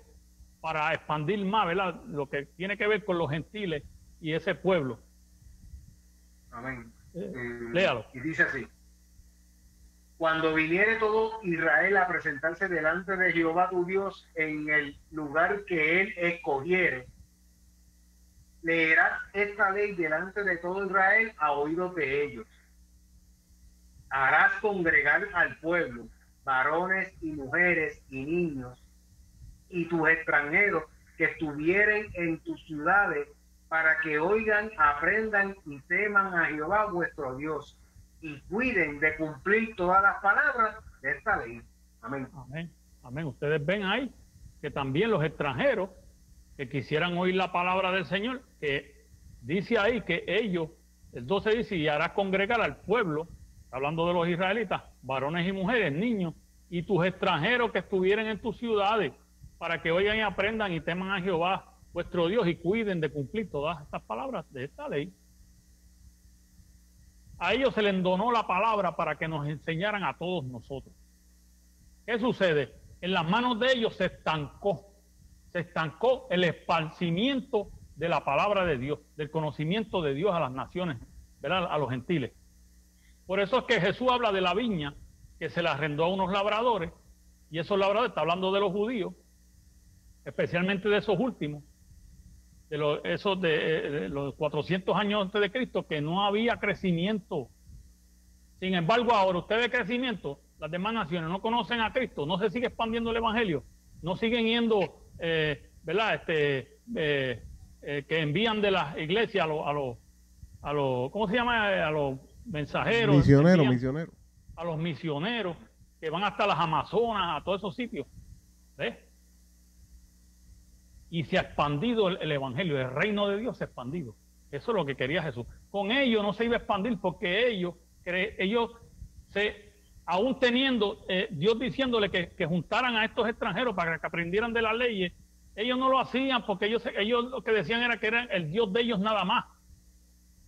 para expandir más, ¿verdad? Lo que tiene que ver con los gentiles y ese pueblo. Amén. léalo. Y dice así: cuando viniere todo Israel a presentarse delante de Jehová tu Dios en el lugar que él escogiere, leerás esta ley delante de todo Israel a oídos de ellos. Harás congregar al pueblo, varones y mujeres y niños, y tus extranjeros que estuvieren en tus ciudades, para que oigan, aprendan y teman a Jehová vuestro Dios, y cuiden de cumplir todas las palabras de esta ley. Amén. Amén. Amén. Ustedes ven ahí que también los extranjeros que quisieran oír la palabra del Señor, que dice ahí que ellos, el 12 dice, y harás congregar al pueblo, hablando de los israelitas, varones y mujeres, niños, y tus extranjeros que estuvieran en tus ciudades, para que oigan y aprendan y teman a Jehová vuestro Dios y cuiden de cumplir todas estas palabras de esta ley. A ellos se les donó la palabra para que nos enseñaran a todos nosotros. ¿Qué sucede? En las manos de ellos se estancó el esparcimiento de la palabra de Dios, del conocimiento de Dios a las naciones, ¿verdad? A los gentiles. Por eso es que Jesús habla de la viña que se la arrendó a unos labradores, y esos labradores, está hablando de los judíos, especialmente de esos últimos, de los 400 años antes de Cristo, que no había crecimiento. Sin embargo, ahora usted ve crecimiento, las demás naciones no conocen a Cristo, no se sigue expandiendo el evangelio, no siguen yendo, ¿verdad? Que envían de las iglesias a los, ¿cómo se llama? A los mensajeros. Misioneros. A los misioneros que van hasta las Amazonas, a todos esos sitios. ¿Ves? Y se ha expandido el evangelio, el reino de Dios se ha expandido. Eso es lo que quería Jesús. Con ellos no se iba a expandir porque ellos aún teniendo Dios diciéndole que juntaran a estos extranjeros para que aprendieran de las leyes, ellos no lo hacían porque ellos lo que decían era que eran el Dios de ellos nada más.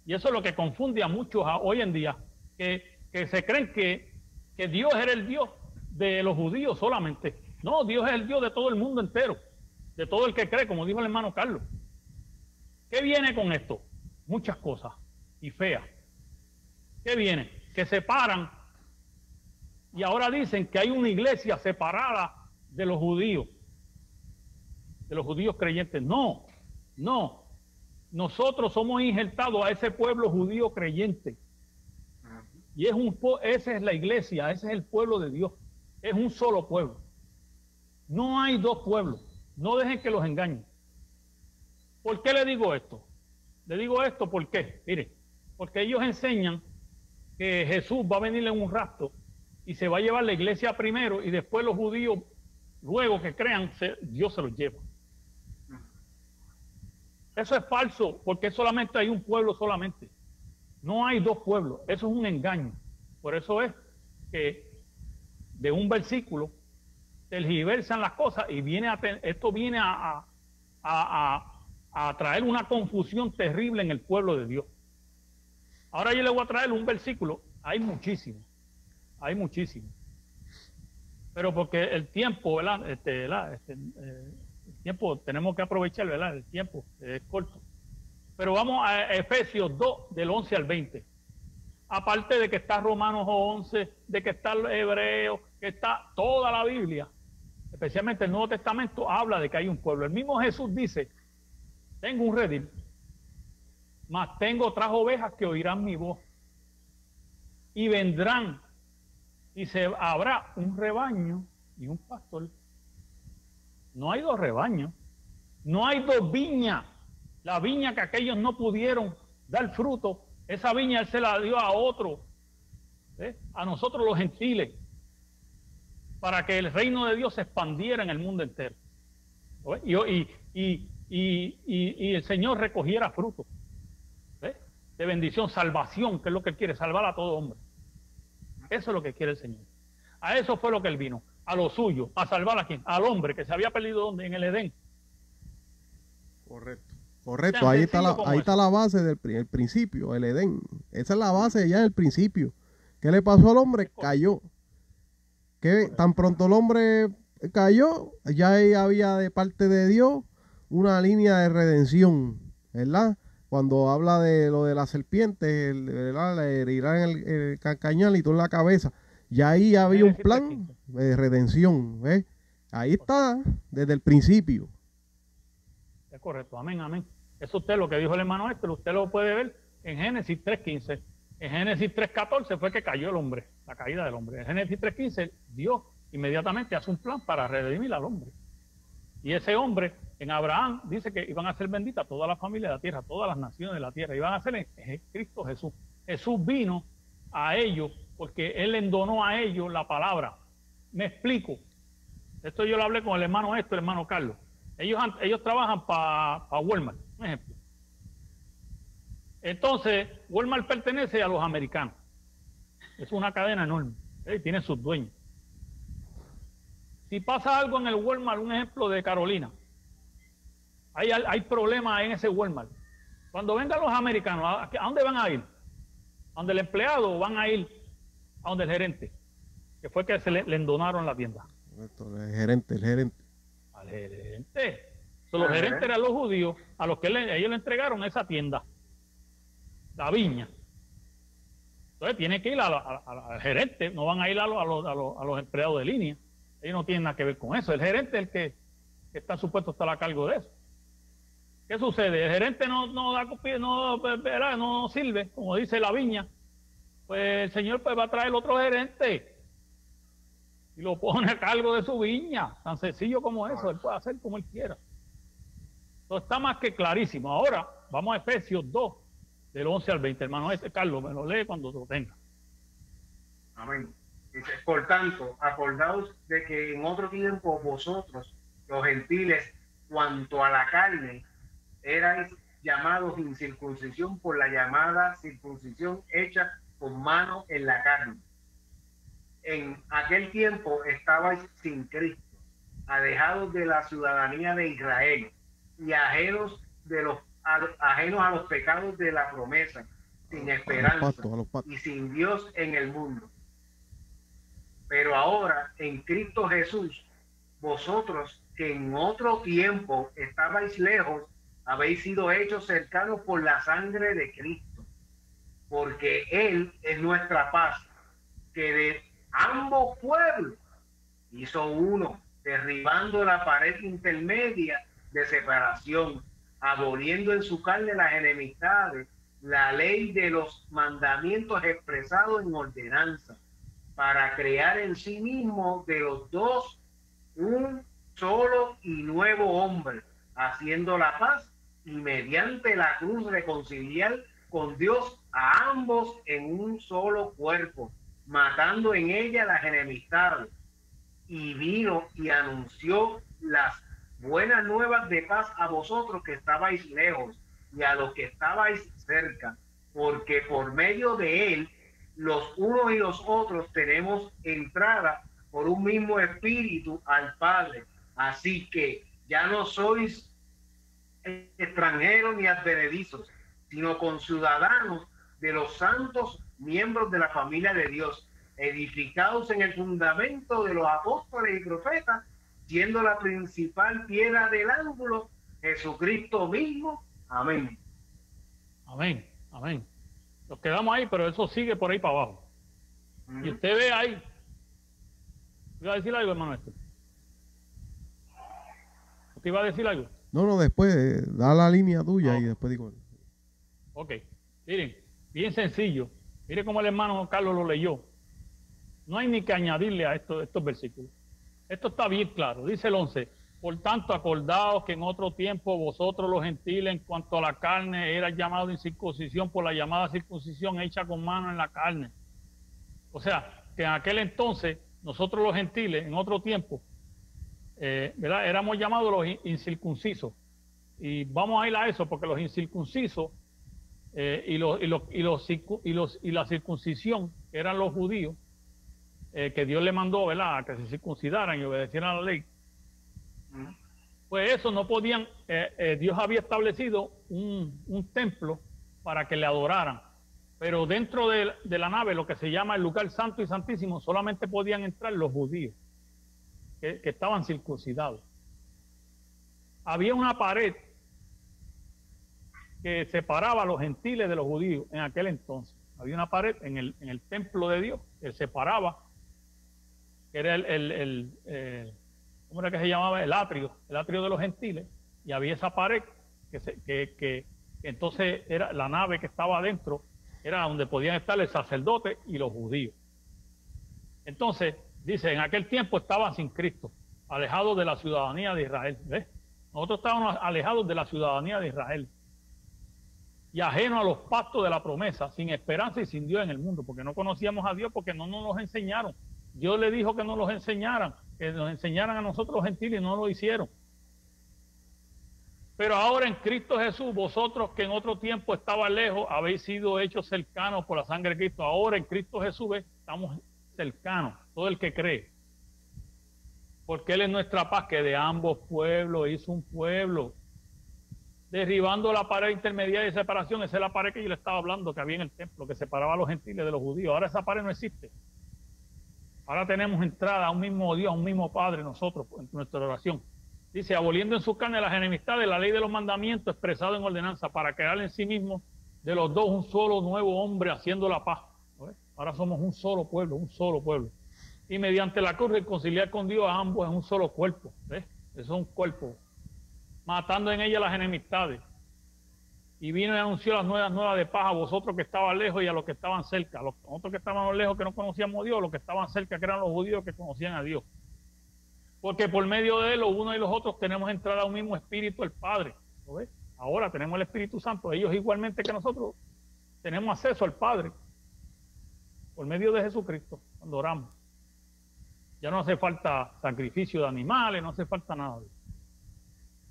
Y eso es lo que confunde a muchos hoy en día, que se creen que Dios era el Dios de los judíos solamente. No, Dios es el Dios de todo el mundo entero, de todo el que cree, como dijo el hermano Carlos. ¿Qué viene con esto? Muchas cosas, y feas. ¿Qué viene? Que separan, y ahora dicen que hay una iglesia separada de los judíos creyentes. No, nosotros somos injertados a ese pueblo judío creyente. Y esa es la iglesia, ese es el pueblo de Dios. Es un solo pueblo. No hay dos pueblos. No dejen que los engañen. ¿Por qué le digo esto? Le digo esto porque, mire, porque ellos enseñan que Jesús va a venir en un rapto y se va a llevar la iglesia primero y después los judíos, luego que crean, Dios se los lleva. Eso es falso, porque solamente hay un pueblo solamente. No hay dos pueblos. Eso es un engaño. Por eso es que de un versículo tergiversan las cosas y esto viene a traer una confusión terrible en el pueblo de Dios. Ahora yo le voy a traer un versículo. Hay muchísimos. Pero porque el tiempo, ¿verdad? El tiempo tenemos que aprovechar, ¿verdad? El tiempo es corto. Pero vamos a Efesios 2, del 11 al 20. Aparte de que está Romanos 11, de que está Hebreo, que está toda la Biblia, especialmente el Nuevo Testamento, habla de que hay un pueblo. El mismo Jesús dice, tengo un redil, mas tengo otras ovejas que oirán mi voz. Y vendrán, y habrá un rebaño y un pastor. No hay dos rebaños, no hay dos viñas. La viña que aquellos no pudieron dar fruto, esa viña Él se la dio a otro, a nosotros los gentiles, para que el reino de Dios se expandiera en el mundo entero. Y el Señor recogiera fruto de bendición, salvación, que es lo que Él quiere, salvar a todo hombre. Eso es lo que quiere el Señor. A eso fue lo que Él vino, a lo suyo, a salvar a quién, al hombre que se había perdido ¿dónde? En el Edén. Correcto, ahí está la base del principio, el Edén. Esa es la base ya del principio. ¿Qué le pasó al hombre? Cayó. Que tan pronto el hombre cayó, ya ahí había de parte de Dios una línea de redención, ¿verdad? cuando habla de lo de la serpiente, ¿verdad? Le herirán el cañal y todo en la cabeza. Ya ahí había un Génesis plan 3:15. de redención, ¿ves? Ahí está, desde el principio. Es correcto, amén, amén. Eso usted lo que dijo el hermano Héctor, usted lo puede ver en Génesis 3:15. En Génesis 3:14 fue que cayó el hombre, la caída del hombre. En Génesis 3:15 Dios inmediatamente hace un plan para redimir al hombre. Y ese hombre en Abraham dice que iban a ser benditas todas las familias de la tierra, todas las naciones de la tierra, iban a ser en Cristo Jesús. Jesús vino a ellos porque Él les donó a ellos la palabra. Me explico. Esto yo lo hablé con el hermano Héctor, el hermano Carlos. Ellos trabajan para Walmart, un ejemplo. Entonces, Walmart pertenece a los americanos. Es una cadena enorme. Tiene sus dueños. Si pasa algo en el Walmart, un ejemplo de Carolina, hay problemas en ese Walmart. Cuando vengan los americanos, ¿a dónde van a ir? ¿A donde el empleado o van a ir a donde el gerente? Que fue que le donaron la tienda. El gerente. Al gerente. Los gerentes eran los judíos a los que ellos le entregaron esa tienda, la viña. Entonces tiene que ir al gerente, no van a ir a los empleados de línea. Ellos no tienen nada que ver con eso. El gerente es el que está supuesto a estar a cargo de eso. ¿Qué sucede? El gerente no sirve, como dice la viña. Pues el Señor va a traer otro gerente y lo pone a cargo de su viña. Tan sencillo como eso. Él puede hacer como él quiera. Entonces está más que clarísimo. Ahora vamos a Efesios 2, del 11 al 20. Hermano, Carlos, me lo lee cuando lo tenga. Amén. Dice, por tanto, acordaos de que en otro tiempo vosotros, los gentiles, cuanto a la carne, erais llamados incircuncisión por la llamada circuncisión hecha con mano en la carne. En aquel tiempo estabais sin Cristo, alejados de la ciudadanía de Israel y ajenos a los pecados de la promesa, sin esperanza y sin Dios en el mundo. Pero ahora, en Cristo Jesús, vosotros que en otro tiempo estabais lejos, habéis sido hechos cercanos por la sangre de Cristo, porque Él es nuestra paz, que de ambos pueblos hizo uno, derribando la pared intermedia de separación, aboliendo en su carne las enemistades, la ley de los mandamientos expresados en ordenanza, para crear en sí mismo de los dos un solo y nuevo hombre, haciendo la paz y mediante la cruz reconciliar con Dios a ambos en un solo cuerpo, matando en ella las enemistades. Y vino y anunció las buenas nuevas de paz a vosotros que estabais lejos y a los que estabais cerca, porque por medio de él los unos y los otros tenemos entrada por un mismo espíritu al Padre. Así que ya no sois extranjeros ni advenedizos, sino conciudadanos de los santos, miembros de la familia de Dios, edificados en el fundamento de los apóstoles y profetas, siendo la principal piedra del ángulo Jesucristo mismo. Amén. Amén, amén. Nos quedamos ahí, pero eso sigue por ahí para abajo. Y usted ve ahí. ¿Iba a decir algo, hermano? ¿Usted iba a decir algo? No, después da la línea tuya y después digo. Ok, miren, bien sencillo. Mire cómo el hermano Carlos lo leyó. No hay ni que añadirle a estos versículos. Esto está bien claro. Dice el 11. Por tanto, acordaos que en otro tiempo vosotros los gentiles, en cuanto a la carne, erais llamados incircuncisión por la llamada circuncisión hecha con mano en la carne. O sea, que en aquel entonces, nosotros los gentiles, en otro tiempo, ¿verdad? Éramos llamados los incircuncisos. Y vamos a ir a eso, porque los incircuncisos y la circuncisión, que eran los judíos, que Dios le mandó, ¿verdad?, a que se circuncidaran y obedecieran a la ley. Pues eso no podían, Dios había establecido un templo para que le adoraran, pero dentro de la nave, lo que se llama el lugar santo y santísimo, solamente podían entrar los judíos que estaban circuncidados. Había una pared que separaba a los gentiles de los judíos en aquel entonces. Había una pared en el templo de Dios que separaba, que era ¿cómo era que se llamaba? El atrio de los gentiles, y había esa pared que entonces era la nave que estaba adentro, era donde podían estar el sacerdote y los judíos. Entonces, dice, en aquel tiempo estaban sin Cristo, alejados de la ciudadanía de Israel. ¿Ves? Nosotros estábamos alejados de la ciudadanía de Israel y ajenos a los pactos de la promesa, sin esperanza y sin Dios en el mundo, porque no conocíamos a Dios, porque no nos los enseñaron. Dios le dijo que nos los enseñaran, que nos enseñaran a nosotros los gentiles, y no lo hicieron. Pero ahora en Cristo Jesús, vosotros que en otro tiempo estaban lejos, habéis sido hechos cercanos por la sangre de Cristo. Ahora en Cristo Jesús estamos cercanos, todo el que cree. Porque Él es nuestra paz, que de ambos pueblos hizo un pueblo, derribando la pared intermedia de separación. Esa es la pared que yo le estaba hablando, que había en el templo, que separaba a los gentiles de los judíos. Ahora esa pared no existe. Ahora tenemos entrada a un mismo Dios, a un mismo Padre nosotros, en nuestra oración. Dice, aboliendo en su carne las enemistades, la ley de los mandamientos expresado en ordenanza, para crear en sí mismo de los dos un solo nuevo hombre, haciendo la paz. ¿Ves? Ahora somos un solo pueblo, un solo pueblo. Y mediante la cruz reconciliar con Dios a ambos en un solo cuerpo. ¿Ves? Eso es un cuerpo. Matando en ella las enemistades. Y vino y anunció las nuevas de paz a vosotros que estaban lejos y a los que estaban cerca. A los otros que estaban lejos, que no conocíamos a Dios, a los que estaban cerca, que eran los judíos que conocían a Dios. Porque por medio de él, los unos y los otros, tenemos entrada a un mismo espíritu, el Padre. ¿Lo ves? Ahora tenemos el Espíritu Santo. Ellos igualmente que nosotros tenemos acceso al Padre por medio de Jesucristo cuando oramos. Ya no hace falta sacrificio de animales, no hace falta nada.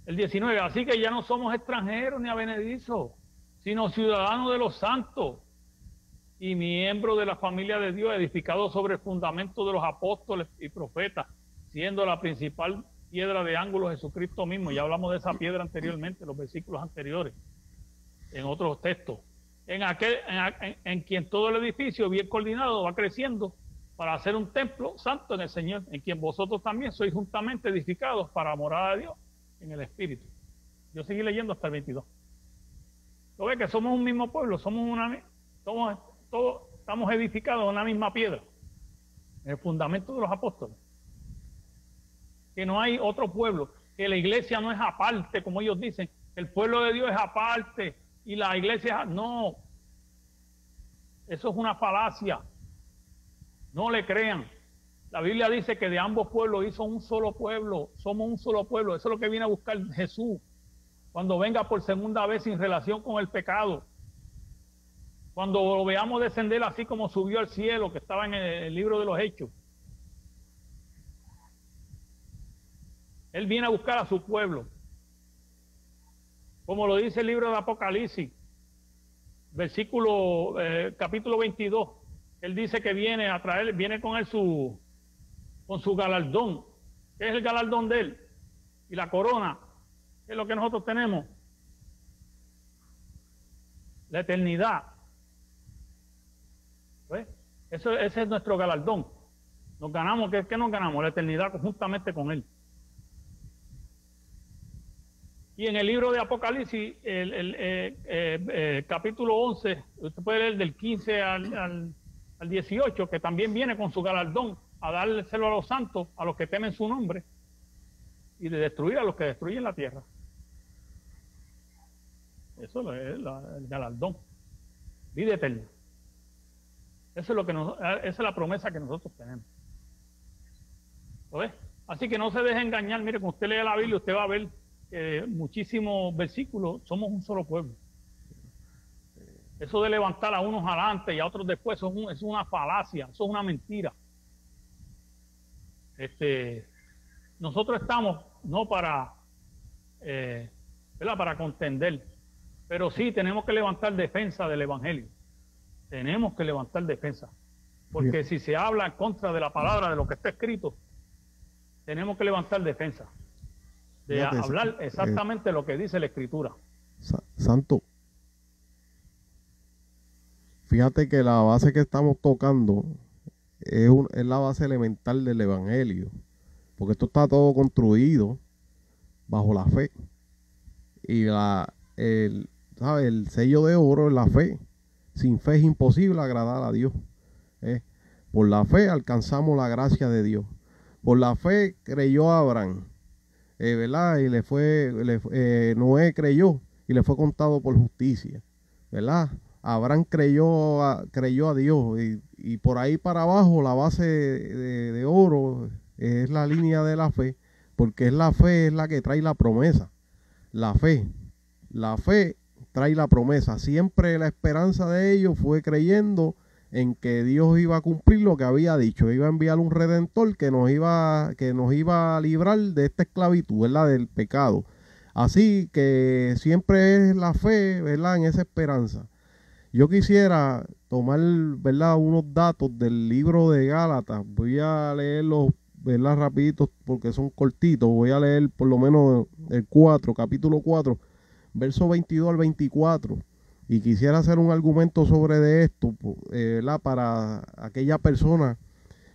El 19, así que ya no somos extranjeros ni advenedizos, sino ciudadanos de los santos y miembros de la familia de Dios, edificados sobre el fundamento de los apóstoles y profetas, siendo la principal piedra de ángulo Jesucristo mismo. Ya hablamos de esa piedra anteriormente, en los versículos anteriores, en otros textos. En quien todo el edificio bien coordinado va creciendo para hacer un templo santo en el Señor, en quien vosotros también sois juntamente edificados para la morada de Dios en el Espíritu. Yo seguí leyendo hasta el 22. ¿Lo ves? Que somos un mismo pueblo, estamos edificados en una misma piedra, en el fundamento de los apóstoles. Que no hay otro pueblo, que la iglesia no es aparte, como ellos dicen, el pueblo de Dios es aparte y la iglesia no. Eso es una falacia. No le crean. La Biblia dice que de ambos pueblos hizo un solo pueblo. Somos un solo pueblo. Eso es lo que viene a buscar Jesús cuando venga por segunda vez sin relación con el pecado. Cuando lo veamos descender así como subió al cielo, que estaba en el libro de los Hechos. Él viene a buscar a su pueblo. Como lo dice el libro de Apocalipsis, capítulo 22. Él dice que viene a traer, viene con él con su galardón. ¿Qué es el galardón de él? Y la corona, ¿qué es lo que nosotros tenemos? La eternidad. ¿Ves? Ese es nuestro galardón. Nos ganamos, ¿qué nos ganamos? La eternidad conjuntamente con él. Y en el libro de Apocalipsis, capítulo 11, usted puede leer del 15 al 18, que también viene con su galardón a dárselo a los santos, a los que temen su nombre, y de destruir a los que destruyen la tierra. Eso es el galardón. Vida eterna. Eso es lo que esa es la promesa que nosotros tenemos. ¿Lo ves? Así que no se deje engañar. Mire, cuando usted lee la Biblia, usted va a ver muchísimos versículos. Somos un solo pueblo. Eso de levantar a unos adelante y a otros después, eso es una falacia, eso es una mentira. Nosotros estamos no para contender, pero sí tenemos que levantar defensa del Evangelio. Tenemos que levantar defensa. Porque si se habla en contra de la palabra, de lo que está escrito, tenemos que levantar defensa. De hablar exactamente lo que dice la Escritura. Santo. Fíjate que la base que estamos tocando es la base elemental del Evangelio, porque esto está todo construido bajo la fe. Y ¿sabes? El sello de oro es la fe. Sin fe es imposible agradar a Dios. Por la fe alcanzamos la gracia de Dios. Por la fe creyó Abraham, ¿verdad? Y Noé creyó y le fue contado por justicia, ¿verdad? Abraham creyó a Dios y por ahí para abajo la base de oro es la línea de la fe, porque es la fe es la que trae la promesa. La fe trae la promesa. Siempre la esperanza de ellos fue creyendo en que Dios iba a cumplir lo que había dicho, iba a enviar un redentor que nos iba a librar de esta esclavitud, ¿verdad? Del pecado. Así que siempre es la fe, ¿verdad? En esa esperanza. Yo quisiera tomar, ¿verdad?, unos datos del libro de Gálatas. Voy a leerlos, ¿verdad?, rapiditos porque son cortitos. Voy a leer por lo menos el capítulo 4, verso 22 al 24. Y quisiera hacer un argumento sobre de esto, ¿verdad?, para aquella persona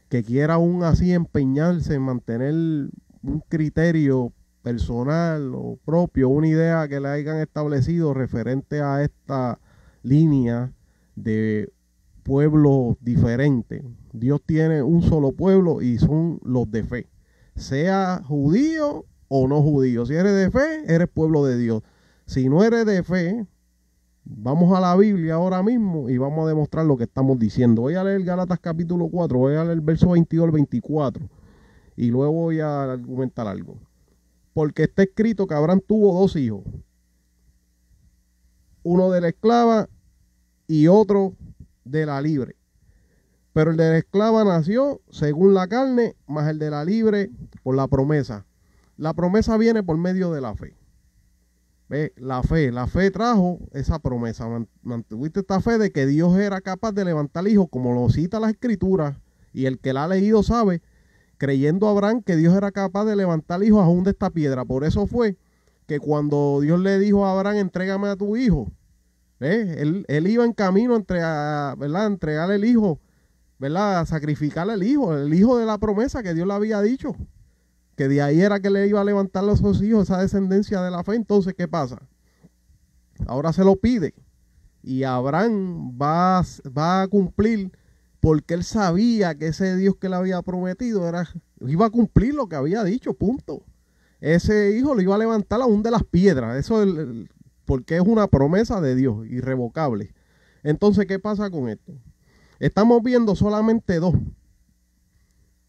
que quiera aún así empeñarse en mantener un criterio personal o propio, una idea que le hayan establecido referente a esta línea de pueblos diferentes. Dios tiene un solo pueblo y son los de fe, sea judío o no judío. Si eres de fe, eres pueblo de Dios. Si no eres de fe, vamos a la Biblia ahora mismo y vamos a demostrar lo que estamos diciendo. Voy a leer Gálatas capítulo 4, voy a leer el verso 22 al 24 y luego voy a argumentar algo. Porque está escrito que Abraham tuvo 2 hijos, uno de la esclava y otro de la libre. Pero el de la esclava nació según la carne, más el de la libre por la promesa. La promesa viene por medio de la fe. ¿Ve? La fe trajo esa promesa. Mantuviste esta fe de que Dios era capaz de levantar hijos, como lo cita la Escritura, y el que la ha leído sabe, creyendo Abraham que Dios era capaz de levantar hijos aún de esta piedra. Por eso fue que cuando Dios le dijo a Abraham, entrégame a tu hijo, él iba en camino ¿verdad?, a entregar el hijo, ¿verdad?, a sacrificar el hijo de la promesa que Dios le había dicho, que de ahí era que le iba a levantar a sus hijos, esa descendencia de la fe. Entonces, ¿qué pasa? Ahora se lo pide y Abraham va a cumplir, porque él sabía que ese Dios que le había prometido iba a cumplir lo que había dicho, punto. Ese hijo lo iba a levantar aún de las piedras, eso porque es una promesa de Dios, irrevocable. Entonces, ¿qué pasa con esto? Estamos viendo solamente 2.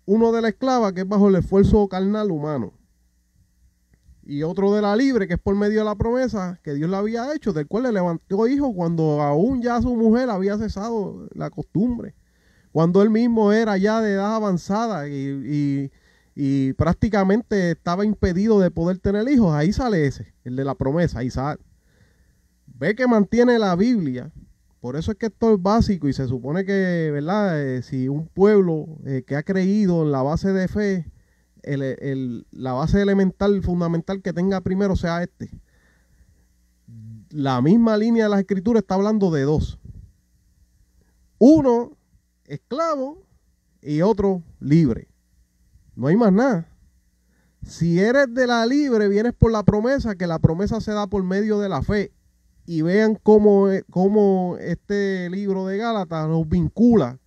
Uno de la esclava, que es bajo el esfuerzo carnal humano, y otro de la libre, que es por medio de la promesa que Dios le había hecho, del cual le levantó hijo cuando aún ya su mujer había cesado la costumbre, cuando él mismo era ya de edad avanzada y prácticamente estaba impedido de poder tener hijos. Ahí sale ese, el de la promesa, Isaac. Ve que mantiene la Biblia. Por eso es que esto es básico y se supone que, ¿verdad? Si un pueblo que ha creído en la base de fe, la base elemental, fundamental que tenga primero sea este. La misma línea de las Escrituras está hablando de 2. Uno esclavo y otro libre. No hay más nada. Si eres de la libre, vienes por la promesa, que la promesa se da por medio de la fe. Y vean cómo este libro de Gálatas nos vincula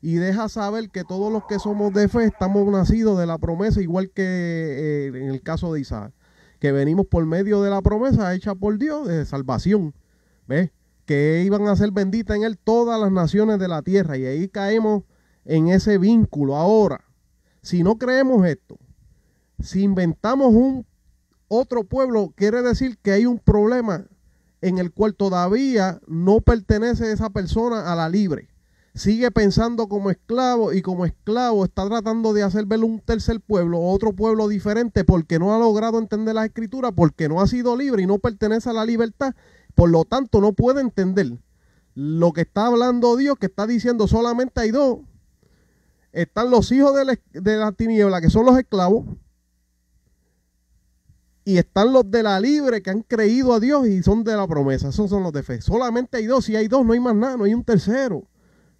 y deja saber que todos los que somos de fe estamos nacidos de la promesa, igual que en el caso de Isaac, que venimos por medio de la promesa hecha por Dios de salvación. ¿Ves? Que iban a ser benditas en él todas las naciones de la tierra, y ahí caemos en ese vínculo. Ahora, si no creemos esto, si inventamos otro pueblo, quiere decir que hay un problema en el cual todavía no pertenece esa persona a la libre. Sigue pensando como esclavo, y como esclavo está tratando de hacer ver un tercer pueblo, otro pueblo diferente, porque no ha logrado entender las Escrituras, porque no ha sido libre y no pertenece a la libertad. Por lo tanto, no puede entender lo que está hablando Dios, que está diciendo solamente hay 2. Están los hijos de la tiniebla, que son los esclavos, y están los de la libre, que han creído a Dios y son de la promesa. Esos son los de fe. Solamente hay 2. Si hay 2, no hay más nada, no hay un tercero.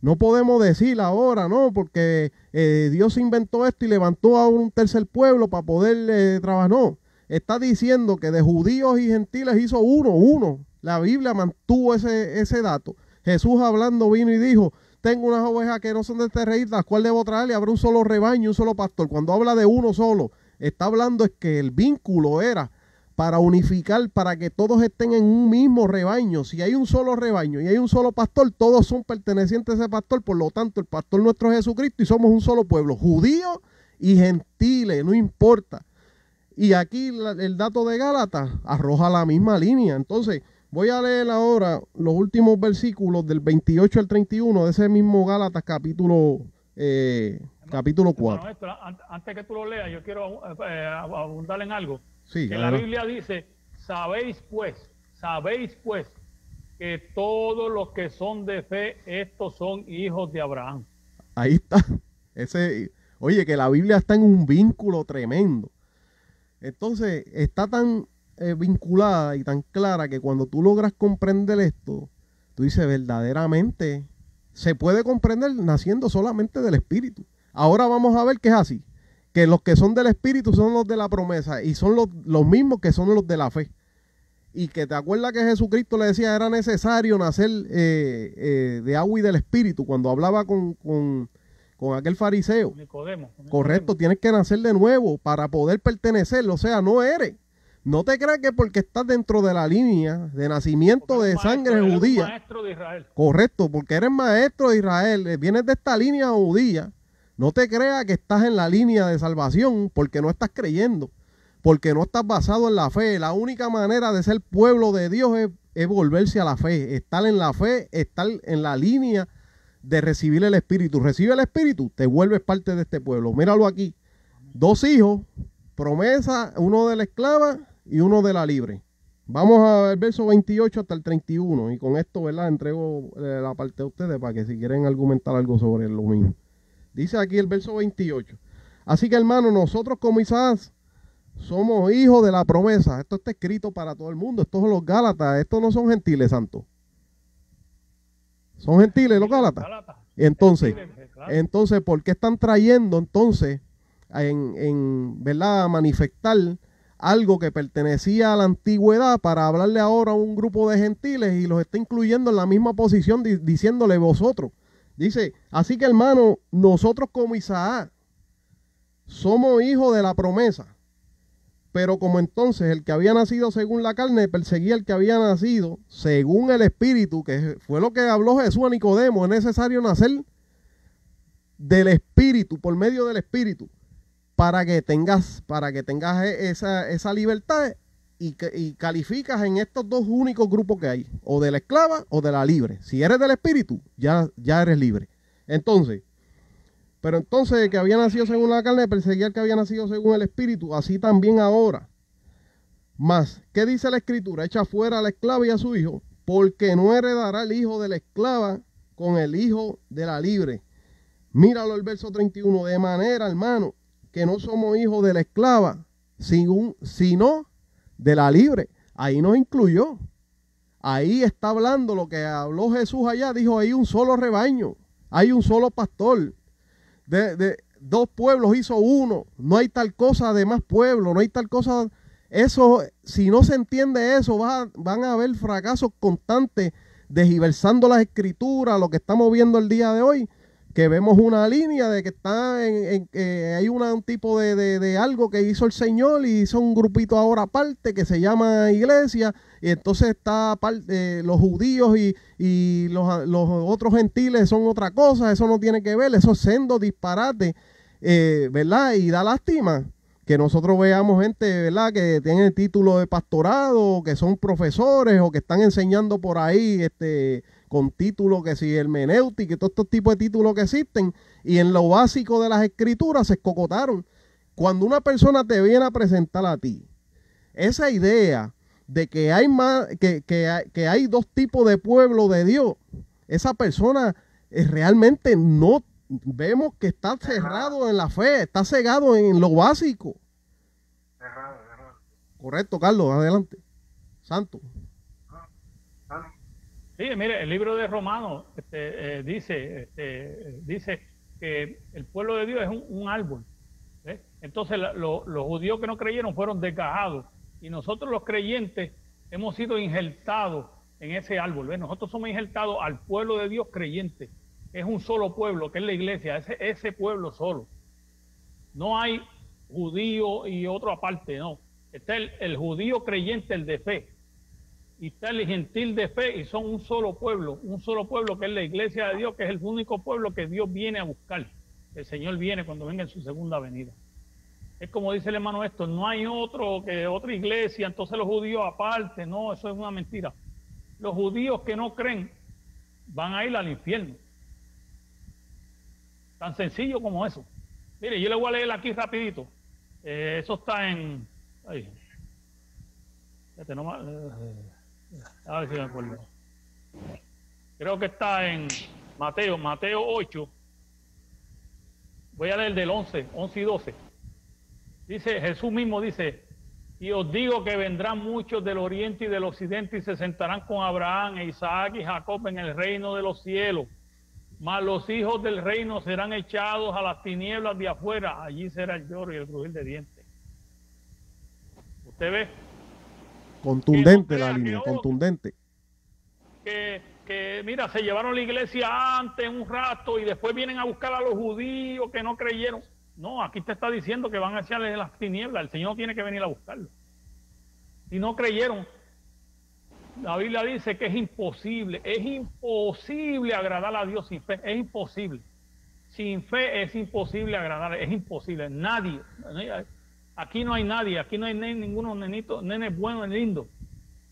No podemos decir ahora, no, porque Dios inventó esto y levantó a un tercer pueblo para poder trabajar. No, está diciendo que de judíos y gentiles hizo uno. La Biblia mantuvo ese dato. Jesús hablando vino y dijo, tengo unas ovejas que no son de este reino, las cuales debo traer, y habrá un solo rebaño, un solo pastor. Cuando habla de uno solo, está hablando es que el vínculo era para unificar, para que todos estén en un mismo rebaño. Si hay un solo rebaño y hay un solo pastor, todos son pertenecientes a ese pastor. Por lo tanto, el pastor nuestro es Jesucristo y somos un solo pueblo, judíos y gentiles, no importa. Y aquí el dato de Gálatas arroja la misma línea. Entonces, voy a leer ahora los últimos versículos del 28 al 31 de ese mismo Gálatas capítulo 4. Esto, antes que tú lo leas, yo quiero abundar en algo. Sí, que la Biblia dice, sabéis pues, que todos los que son de fe, estos son hijos de Abraham. Ahí está. Oye, que la Biblia está en un vínculo tremendo. Entonces, está tan vinculada y tan clara que cuando tú logras comprender esto, tú dices, verdaderamente, se puede comprender naciendo solamente del Espíritu. Ahora vamos a ver que es así, que los que son del Espíritu son los de la promesa y son los mismos que son los de la fe. Y que te acuerdas que Jesucristo le decía era necesario nacer de agua y del Espíritu cuando hablaba con aquel fariseo. Nicodemo. Correcto, tienes que nacer de nuevo para poder pertenecer, o sea, no eres. No te creas que porque estás dentro de la línea de nacimiento de sangre judía. Maestro de Israel. Correcto, porque eres maestro de Israel, vienes de esta línea judía. No te creas que estás en la línea de salvación porque no estás creyendo, porque no estás basado en la fe. La única manera de ser pueblo de Dios es volverse a la fe, estar en la fe, estar en la línea de recibir el Espíritu. Recibe el Espíritu, te vuelves parte de este pueblo. Míralo aquí. 2 hijos, promesa, uno de la esclava y uno de la libre. Vamos al verso 28 hasta el 31 y con esto, ¿verdad? Entrego la parte a ustedes para que si quieren argumentar algo sobre lo mismo. Dice aquí el verso 28. Así que, hermanos, nosotros como Isaac somos hijos de la promesa. Esto está escrito para todo el mundo. Estos son los Gálatas. Estos no son gentiles, santos. ¿Son gentiles los Gálatas? Entonces, ¿por qué están trayendo entonces ¿verdad? A manifestar algo que pertenecía a la antigüedad para hablarle ahora a un grupo de gentiles y los está incluyendo en la misma posición diciéndole vosotros? Dice, así que hermano, nosotros como Isaac somos hijos de la promesa, pero como entonces el que había nacido según la carne perseguía al que había nacido según el Espíritu, que fue lo que habló Jesús a Nicodemo, es necesario nacer del Espíritu, por medio del Espíritu, para que tengas esa libertad y calificas en estos dos únicos grupos que hay, o de la esclava o de la libre. Si eres del Espíritu, ya eres libre. Entonces, pero entonces el que había nacido según la carne perseguía al que había nacido según el Espíritu, así también ahora. Mas, ¿qué dice la Escritura? Echa fuera a la esclava y a su hijo, porque no heredará el hijo de la esclava con el hijo de la libre. Míralo el verso 31, de manera, hermano, que no somos hijos de la esclava, sino de la libre. Ahí nos incluyó. Ahí está hablando lo que habló Jesús allá. Dijo, hay un solo rebaño, hay un solo pastor. De 2 pueblos hizo uno. No hay tal cosa de más pueblos, no hay tal cosa. Eso, si no se entiende eso, van a haber fracasos constantes desgiversando las escrituras, lo que estamos viendo el día de hoy, que vemos una línea de que está hay un tipo de algo que hizo el Señor y hizo un grupito ahora aparte que se llama iglesia, y entonces está los judíos y los otros gentiles son otra cosa. Eso no tiene que ver, eso es sendo disparate, ¿verdad? Y da lástima que nosotros veamos gente, ¿verdad?, que tienen título de pastorado, que son profesores o que están enseñando por ahí con títulos que si hermenéutica y todos estos tipos de títulos que existen, y en lo básico de las escrituras se escocotaron. Cuando una persona te viene a presentar a ti esa idea de que hay más, que hay 2 tipos de pueblo de Dios, esa persona realmente no vemos que está cerrado en la fe, está cegado en lo básico. Errado. Correcto, Carlos, adelante. Santo. Sí, mire, el libro de Romanos dice que el pueblo de Dios es un árbol. Entonces los judíos que no creyeron fueron desgajados, y nosotros los creyentes hemos sido injertados en ese árbol. ¿Ves? Nosotros somos injertados al pueblo de Dios creyente. Es un solo pueblo, que es la iglesia, ese pueblo solo. No hay judío y otro aparte, no. Está el judío creyente, el de fe. Y está el gentil de fe, y son un solo pueblo que es la iglesia de Dios, que es el único pueblo que Dios viene a buscar. El Señor viene cuando venga en su segunda venida. Es como dice el hermano esto, no hay otra iglesia, entonces los judíos aparte, no, eso es una mentira. Los judíos que no creen van a ir al infierno. Tan sencillo como eso. Mire, yo le voy a leer aquí rapidito. Eso está en... Ay, fíjate, no, a ver si me acuerdo. Creo que está en Mateo 8. Voy a leer del 11 y 12. Dice, Jesús mismo dice, y os digo que vendrán muchos del oriente y del occidente y se sentarán con Abraham, Isaac y Jacob en el reino de los cielos. Mas los hijos del reino serán echados a las tinieblas de afuera. Allí será el lloro y el crujir de dientes. ¿Usted ve? Contundente la línea, contundente. Que mira, se llevaron la iglesia antes un rato y después vienen a buscar a los judíos que no creyeron. No, aquí te está diciendo que van a echarle las tinieblas. El Señor tiene que venir a buscarlo. Si no creyeron, la Biblia dice que es imposible agradar a Dios sin fe, es imposible. Sin fe es imposible agradar, es imposible. Nadie, aquí no hay nadie, aquí no hay ninguno nenes buenos, lindos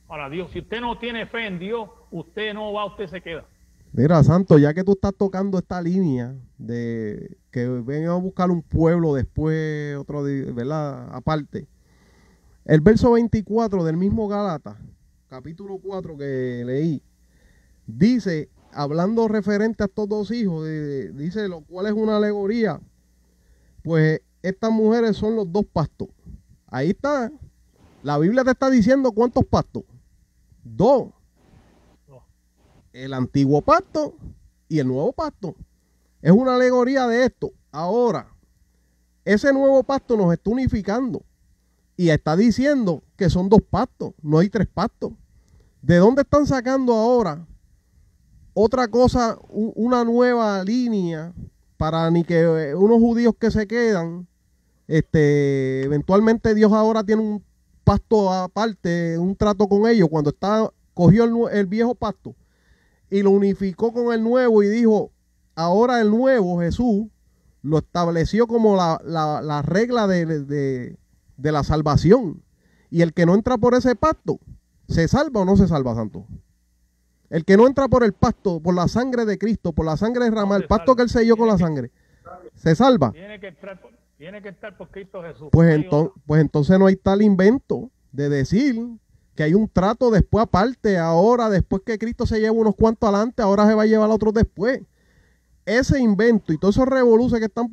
para Dios. Si usted no tiene fe en Dios, usted no va, usted se queda. Mira, Santo, ya que tú estás tocando esta línea de que vengan a buscar un pueblo después, otro, ¿verdad? Aparte. El verso 24 del mismo Gálatas, capítulo 4 que leí, dice, hablando referente a estos dos hijos, dice, lo cual es una alegoría, pues estas mujeres son los dos pastos. Ahí está. La Biblia te está diciendo cuántos pastos. Dos. El antiguo pacto y el nuevo pacto. Es una alegoría de esto. Ahora, ese nuevo pacto nos está unificando y está diciendo que son dos pactos, no hay tres pactos. ¿De dónde están sacando ahora otra cosa, una nueva línea para ni que unos judíos que se quedan, eventualmente Dios ahora tiene un pacto aparte, un trato con ellos, cuando cogió el viejo pacto y lo unificó con el nuevo y dijo, ahora el nuevo Jesús lo estableció como la regla de la salvación. Y el que no entra por ese pacto, ¿se salva o no se salva, Santo? El que no entra por el pacto, por la sangre de Cristo, por la sangre derramada, el pacto que él selló con la sangre, ¿se salva? Tiene que estar por Cristo Jesús. Pues entonces no hay tal invento de decir que hay un trato después aparte, ahora, después que Cristo se lleva unos cuantos adelante, ahora se va a llevar a otros después. Ese invento y todos esos revoluciones que están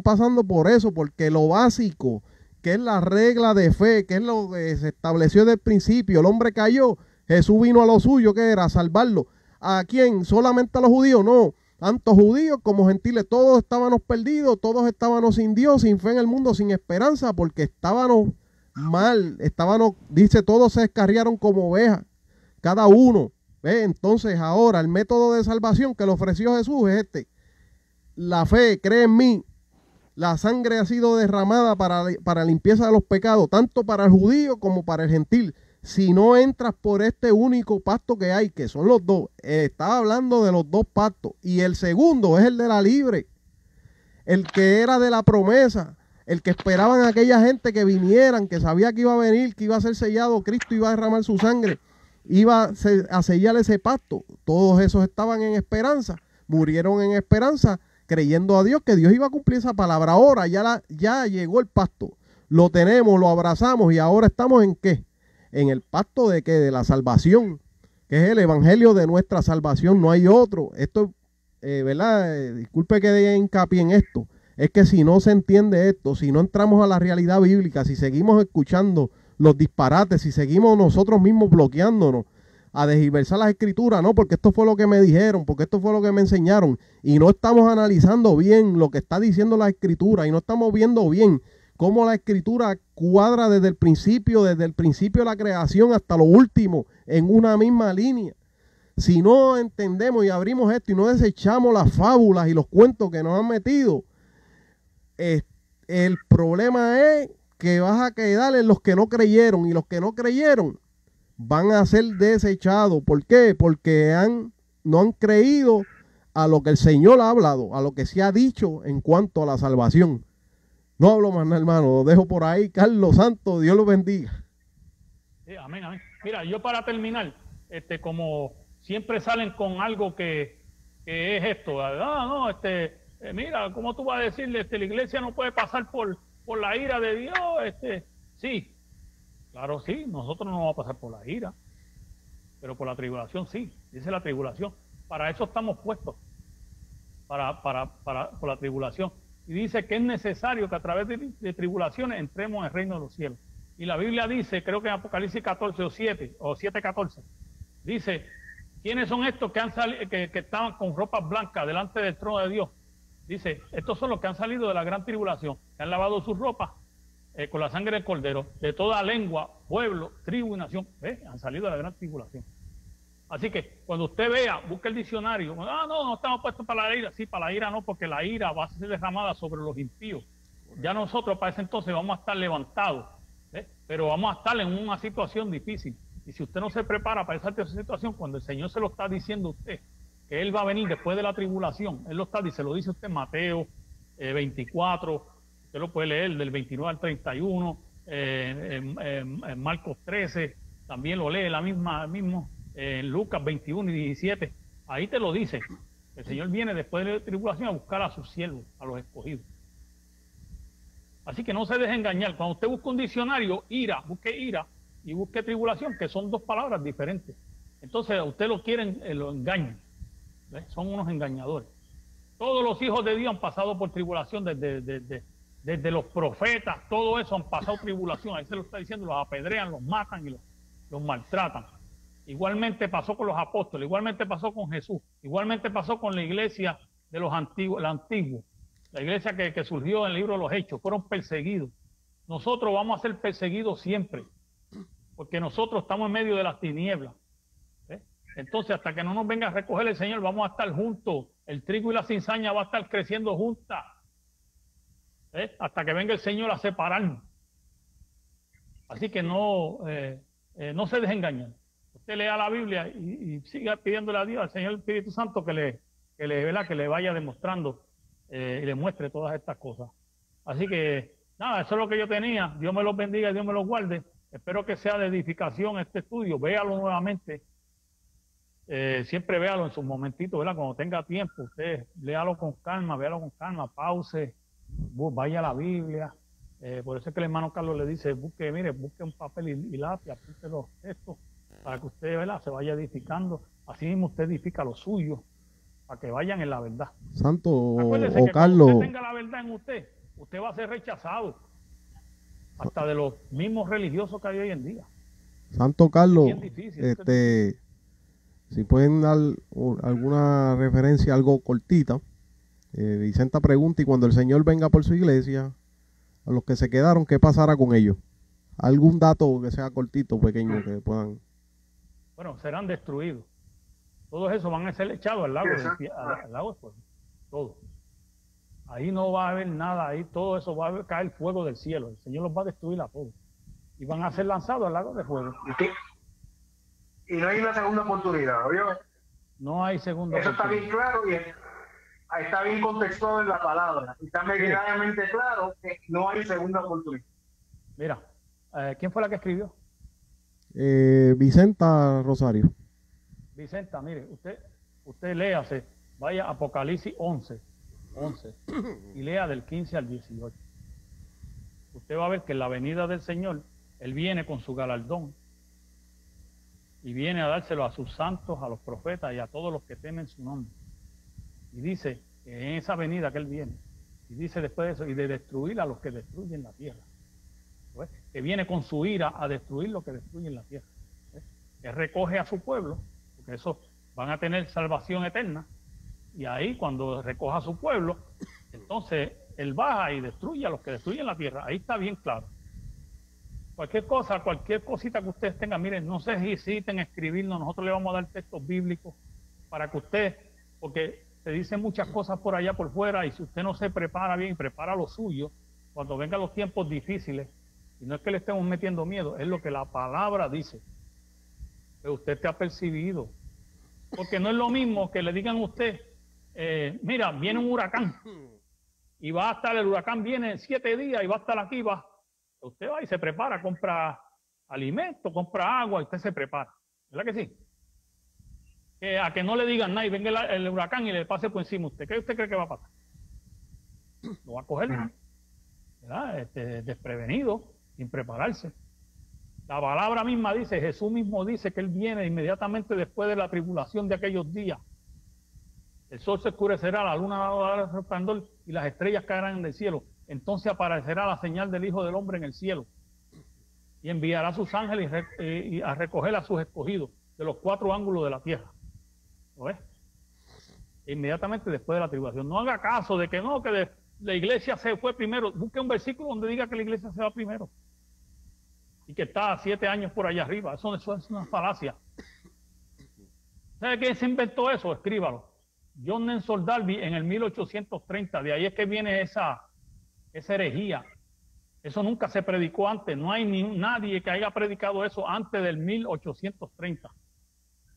pasando por eso, porque lo básico, que es la regla de fe, que es lo que se estableció desde el principio, el hombre cayó, Jesús vino a lo suyo, que era salvarlo. ¿A quién? ¿Solamente a los judíos? No, tanto judíos como gentiles, todos estábamos perdidos, todos estábamos sin Dios, sin fe en el mundo, sin esperanza, porque estábamos mal, dice, todos se descarriaron como ovejas, cada uno. ¿Ve? Entonces ahora el método de salvación que le ofreció Jesús es la fe, cree en mí, la sangre ha sido derramada para limpieza de los pecados, tanto para el judío como para el gentil. Si no entras por este único pacto que hay, que son los dos, estaba hablando de los dos pactos, y el segundo es el de la libre, el que era de la promesa, el que esperaban a aquella gente que vinieran, que sabía que iba a venir, que iba a ser sellado, Cristo iba a derramar su sangre, iba a sellar ese pacto. Todos esos estaban en esperanza, murieron en esperanza, creyendo a Dios que Dios iba a cumplir esa palabra. Ahora ya llegó el pacto, lo tenemos, lo abrazamos, y ahora estamos ¿en qué? En el pacto de que de la salvación, que es el evangelio de nuestra salvación, no hay otro. Esto, ¿verdad? Disculpe que dé hincapié en esto. Es que si no se entiende esto, si no entramos a la realidad bíblica, si seguimos escuchando los disparates, si seguimos nosotros mismos bloqueándonos a desgiversar las escrituras, no, porque esto fue lo que me dijeron, porque esto fue lo que me enseñaron, y no estamos analizando bien lo que está diciendo la escritura, y no estamos viendo bien cómo la escritura cuadra desde el principio de la creación hasta lo último, en una misma línea. Si no entendemos y abrimos esto y no desechamos las fábulas y los cuentos que nos han metido, el problema es que vas a quedar en los que no creyeron, y los que no creyeron van a ser desechados. ¿Por qué? Porque no han creído a lo que el Señor ha hablado, a lo que se ha dicho en cuanto a la salvación. No hablo más nada, hermano, lo dejo por ahí. Carlos Santos, Dios los bendiga. Sí, amén, amén. Mira, yo para terminar, como siempre salen con algo que es esto, no, mira, ¿cómo tú vas a decirle, la iglesia no puede pasar por la ira de Dios? Sí, claro, sí, nosotros no vamos a pasar por la ira, pero por la tribulación sí, dice la tribulación. Para eso estamos puestos, por la tribulación. Y dice que es necesario que a través de tribulaciones entremos en el reino de los cielos. Y la Biblia dice, creo que en Apocalipsis 14 o 7:14, dice, ¿quiénes son estos que estaban con ropas blancas delante del trono de Dios? Dice, estos son los que han salido de la gran tribulación, que han lavado sus ropas con la sangre del cordero, de toda lengua, pueblo, tribu y nación. Han salido de la gran tribulación. Así que cuando usted vea, busque el diccionario. No estamos puestos para la ira. Sí, para la ira no, porque la ira va a ser derramada sobre los impíos. Ya nosotros para ese entonces vamos a estar levantados, pero vamos a estar en una situación difícil. Y si usted no se prepara para esa situación, cuando el Señor se lo está diciendo a usted, que Él va a venir después de la tribulación, Él se lo dice usted en Mateo 24, usted lo puede leer del 29 al 31, en Marcos 13, también lo lee mismo, en Lucas 21 y 17, ahí te lo dice. El Señor viene después de la tribulación a buscar a sus siervos, a los escogidos. Así que no se deje engañar. Cuando usted busca un diccionario, busque ira y busque tribulación, que son dos palabras diferentes. Entonces a usted lo engañan. Son unos engañadores. Todos los hijos de Dios han pasado por tribulación desde los profetas, todo eso han pasado tribulación. Ahí se lo está diciendo, los apedrean, los matan y los maltratan. Igualmente pasó con los apóstoles, igualmente pasó con Jesús, igualmente pasó con la iglesia de los antiguos, la iglesia que surgió en el libro de los Hechos, fueron perseguidos. Nosotros vamos a ser perseguidos siempre, porque nosotros estamos en medio de las tinieblas. Entonces, hasta que no nos venga a recoger el Señor, vamos a estar juntos. El trigo y la cizaña va a estar creciendo juntas, hasta que venga el Señor a separarnos. Así que no se deje engañar. Usted lea la Biblia y siga pidiéndole a Dios, al Señor Espíritu Santo, que le vaya demostrando y le muestre todas estas cosas. Así que, nada, eso es lo que yo tenía. Dios me los bendiga y Dios me los guarde. Espero que sea de edificación este estudio. Véalo nuevamente. Siempre véalo en sus momentitos, ¿verdad? Cuando tenga tiempo, usted léalo con calma, pause, vaya a la Biblia. Por eso es que el hermano Carlos le dice, busque un papel y lápiz, apunte los textos, para que usted, ¿verdad?, se vaya edificando. Así mismo usted edifica lo suyo, para que vayan en la verdad. Santo Acuérdese que Carlos, cuando usted tenga la verdad en usted va a ser rechazado, hasta de los mismos religiosos que hay hoy en día. Santo Carlos, Es bien difícil, si pueden dar alguna referencia, algo cortita. Vicenta pregunta, y cuando el Señor venga por su iglesia, a los que se quedaron, ¿qué pasará con ellos? ¿Algún dato que sea cortito, pequeño, que puedan? Bueno, serán destruidos. Todos esos van a ser echados al lago de fuego. Todo. Ahí no va a haber nada, ahí todo eso va a caer fuego del cielo. El Señor los va a destruir a todos. Y van a ser lanzados al lago de fuego. Y no hay una segunda oportunidad, ¿oyó? No hay segunda Eso oportunidad. está bien claro y está bien contextuado en la palabra. Y está meridianamente claro que no hay segunda oportunidad. Mira, ¿quién fue la que escribió? Vicenta Rosario. Vicenta, mire, usted léase, vaya a Apocalipsis 11, y lea del 15 al 18. Usted va a ver que en la venida del Señor, Él viene con su galardón y viene a dárselo a sus santos, a los profetas y a todos los que temen su nombre. Y dice que en esa venida que Él viene, y dice después de eso, y de destruir a los que destruyen la tierra. ¿Ves? Que viene con su ira a destruir lo que destruyen la tierra. ¿Ves? Él recoge a su pueblo, porque esos van a tener salvación eterna, y ahí cuando recoja a su pueblo, entonces Él baja y destruye a los que destruyen la tierra. Ahí está bien claro. Cualquier cosa, cualquier cosita que ustedes tengan, miren, no se hesiten en escribirnos, nosotros le vamos a dar textos bíblicos para que usted, porque se dicen muchas cosas por allá por fuera, y si usted no se prepara bien y prepara lo suyo, cuando vengan los tiempos difíciles, y no es que le estemos metiendo miedo, es lo que la palabra dice, que usted te ha percibido. Porque no es lo mismo que le digan a usted, mira, viene un huracán, y va a estar, el huracán viene en 7 días y va a estar aquí, va. Usted va y se prepara, compra alimento, compra agua y usted se prepara. ¿Verdad que sí? Que a que no le digan nada y venga el huracán y le pase por encima a usted. ¿Qué usted cree que va a pasar? Lo va a coger, ¿verdad? Desprevenido, sin prepararse. La palabra misma dice, Jesús mismo dice que Él viene inmediatamente después de la tribulación de aquellos días. El sol se oscurecerá, la luna va a dar resplandor y las estrellas caerán del cielo. Entonces aparecerá la señal del Hijo del Hombre en el cielo y enviará a sus ángeles y a recoger a sus escogidos de los 4 ángulos de la tierra. ¿Lo ves? Inmediatamente después de la tribulación. No haga caso de que no, que la iglesia se fue primero. Busque un versículo donde diga que la iglesia se va primero y que está 7 años por allá arriba. Eso es una falacia. ¿Sabe quién se inventó eso? Escríbalo. John Nelson Darby en el 1830. De ahí es que viene esa herejía. Eso nunca se predicó antes. No hay nadie que haya predicado eso antes del 1830.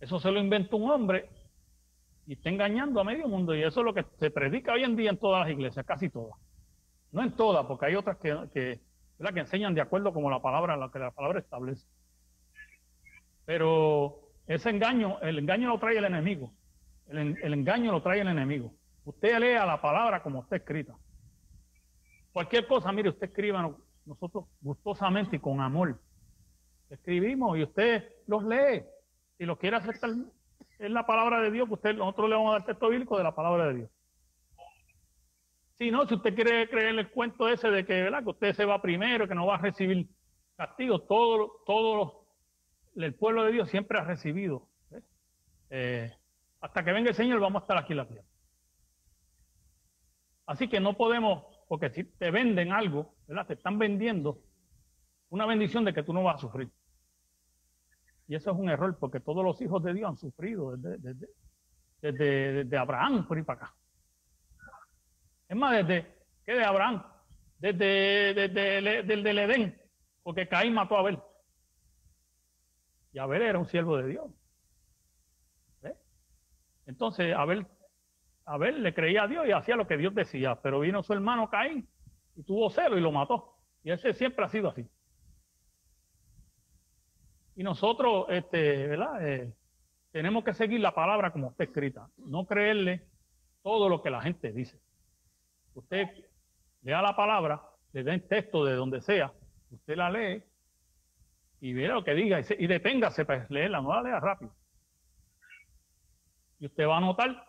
Eso se lo inventó un hombre y está engañando a medio mundo. Y eso es lo que se predica hoy en día en todas las iglesias, casi todas. No en todas, porque hay otras que enseñan de acuerdo como la palabra, lo que la palabra establece. Pero ese engaño, el engaño lo trae el enemigo. El engaño lo trae el enemigo. Usted lea la palabra como está escrita. Cualquier cosa, mire, usted escriba, nosotros gustosamente y con amor escribimos y usted los lee. Si lo quiere aceptar, es la palabra de Dios, pues nosotros le vamos a dar texto bíblico de la palabra de Dios. Si no, si usted quiere creer el cuento ese de que, ¿verdad?, que usted se va primero, que no va a recibir castigo, el pueblo de Dios siempre ha recibido. Hasta que venga el Señor vamos a estar aquí en la tierra. Así que no podemos, porque si te venden algo, ¿verdad?, te están vendiendo una bendición de que tú no vas a sufrir. Y eso es un error, porque todos los hijos de Dios han sufrido desde Abraham por ir para acá. Es más, ¿qué de Abraham? Desde el Edén, porque Caín mató a Abel. Y Abel era un siervo de Dios. Entonces Abel le creía a Dios y hacía lo que Dios decía, pero vino su hermano Caín y tuvo celo y lo mató. Y ese siempre ha sido así. Y nosotros, ¿verdad? Tenemos que seguir la palabra como está escrita, no creerle todo lo que la gente dice. Usted lea la palabra, le den texto de donde sea, usted la lee y vea lo que diga y deténgase para leerla, no la lea rápido. Y usted va a notar,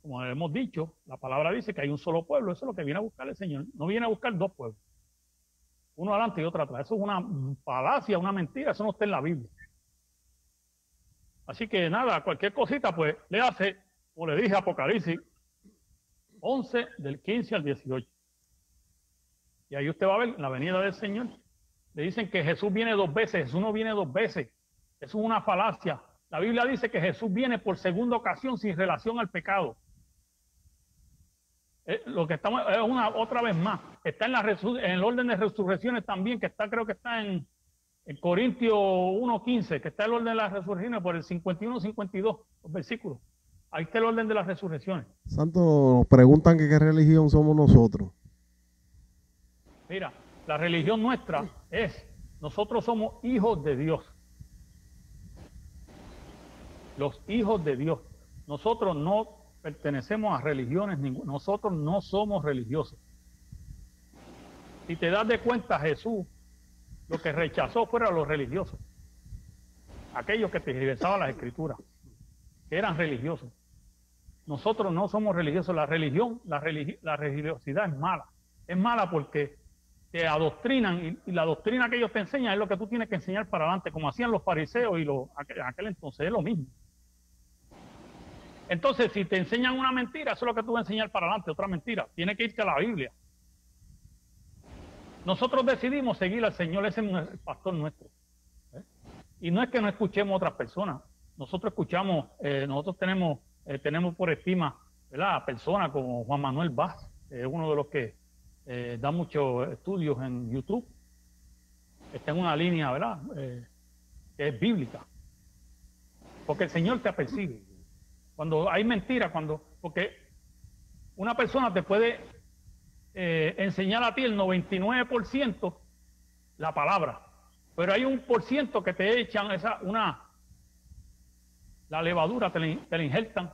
como hemos dicho, la palabra dice que hay un solo pueblo. Eso es lo que viene a buscar el Señor. No viene a buscar 2 pueblos. Uno adelante y otro atrás. Eso es una falacia, una mentira. Eso no está en la Biblia. Así que nada, cualquier cosita, pues le hace, como le dije, Apocalipsis 11, del 15 al 18. Y ahí usted va a ver la venida del Señor. Le dicen que Jesús viene 2 veces. Jesús no viene 2 veces. Eso es una falacia. La Biblia dice que Jesús viene por segunda ocasión sin relación al pecado. Lo que estamos es otra vez más. Está en el orden de resurrecciones también, que está, creo que está en Corintios 1:15, que está el orden de las resurrecciones por el 51-52, los versículos. Ahí está el orden de las resurrecciones. Santo, nos preguntan que qué religión somos nosotros. Mira, la religión nuestra es, nosotros somos hijos de Dios. Los hijos de Dios. Nosotros no pertenecemos a religiones, nosotros no somos religiosos. Si te das de cuenta, Jesús lo que rechazó fueron los religiosos, aquellos que tergiversaban las escrituras, que eran religiosos. Nosotros no somos religiosos. La religiosidad es mala porque te adoctrinan y la doctrina que ellos te enseñan es lo que tú tienes que enseñar para adelante, como hacían los fariseos y aquel entonces es lo mismo. Entonces, si te enseñan una mentira, eso es lo que tú vas a enseñar para adelante, otra mentira. Tienes que irte a la Biblia. nosotros decidimos seguir al Señor, ese es el pastor nuestro. Y no es que no escuchemos a otras personas, nosotros escuchamos, nosotros tenemos por estima, ¿verdad?, a personas como Juan Manuel Vaz, uno de los que da muchos estudios en YouTube, está en una línea, ¿verdad?, que es bíblica, porque el Señor te apercibe. Cuando hay mentiras, porque una persona te puede enseñar a ti el 99% la palabra, pero hay un por ciento que te echan la levadura, te la injertan.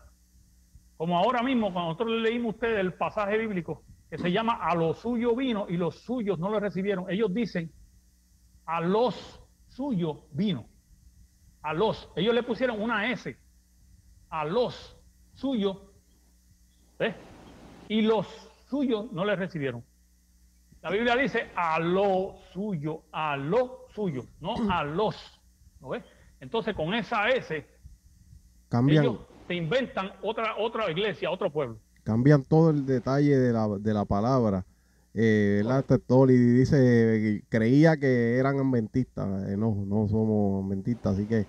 Como ahora mismo, cuando nosotros le leímos a ustedes el pasaje bíblico que se llama a lo suyo vino y los suyos no lo recibieron. Ellos dicen a los suyos vino. A los. Ellos le pusieron una S. A los suyos. ¿Ves? Y los suyos no le recibieron. La Biblia dice a lo suyo, no a los. ¿No ves? Entonces con esa S cambian, ellos te inventan otra iglesia, otro pueblo. Cambian todo el detalle de la palabra. ¿Verdad? Toli dice, creía que eran adventistas. No somos adventistas. Así que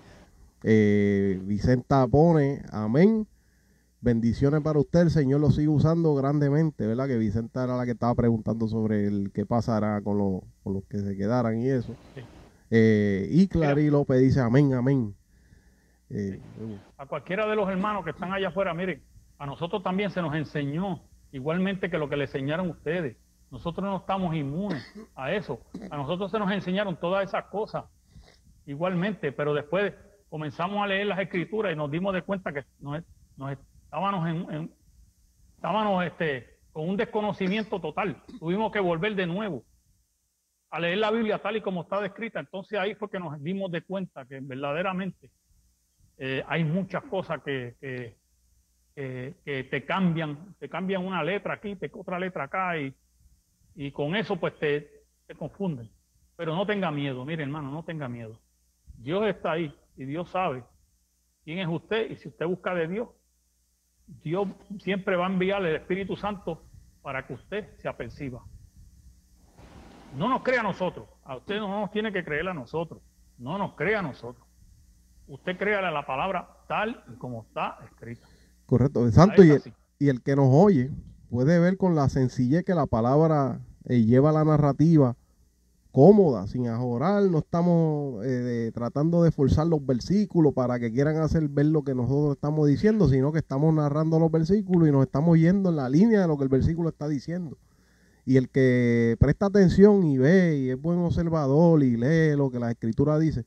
Vicenta pone, amén. Bendiciones para usted, el Señor lo sigue usando grandemente, ¿verdad? Que Vicenta era la que estaba preguntando sobre el qué pasará con los que se quedaran y eso. Sí. Y Clary López dice, amén, amén. Sí. A cualquiera de los hermanos que están allá afuera, miren, a nosotros también se nos enseñó, igualmente que lo que le enseñaron ustedes. Nosotros no estamos inmunes a eso. A nosotros se nos enseñaron todas esas cosas, igualmente, pero después comenzamos a leer las Escrituras y nos dimos de cuenta que estábamos con un desconocimiento total. Tuvimos que volver de nuevo a leer la Biblia tal y como está descrita. Entonces ahí fue que nos dimos de cuenta que verdaderamente hay muchas cosas que te cambian una letra aquí, otra letra acá, y con eso pues te confunden. Pero no tenga miedo, mire hermano, no tenga miedo. Dios está ahí y Dios sabe quién es usted, y si usted busca de Dios, Dios siempre va a enviarle el Espíritu Santo para que usted se aperciba. No nos crea a nosotros, a usted no nos tiene que creer a nosotros, no nos crea a nosotros. Usted créale a la palabra tal y como está escrita. Correcto, Santo, y el que nos oye puede ver con la sencillez que la palabra lleva la narrativa cómoda, sin ajorar. No estamos tratando de forzar los versículos para que quieran hacer ver lo que nosotros estamos diciendo, sino que estamos narrando los versículos y nos estamos yendo en la línea de lo que el versículo está diciendo. Y el que presta atención y ve y es buen observador y lee lo que la Escritura dice,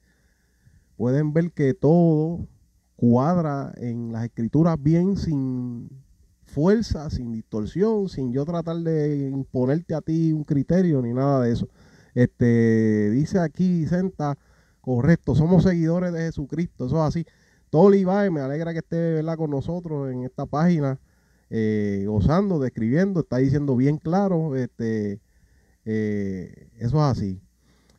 pueden ver que todo cuadra en las Escrituras bien, sin fuerza, sin distorsión, sin yo tratar de imponerte a ti un criterio ni nada de eso. Dice aquí Vicenta, correcto, somos seguidores de Jesucristo, eso es así. Toli Bae, me alegra que esté, ¿verdad?, con nosotros en esta página, gozando, describiendo, está diciendo bien claro, eso es así.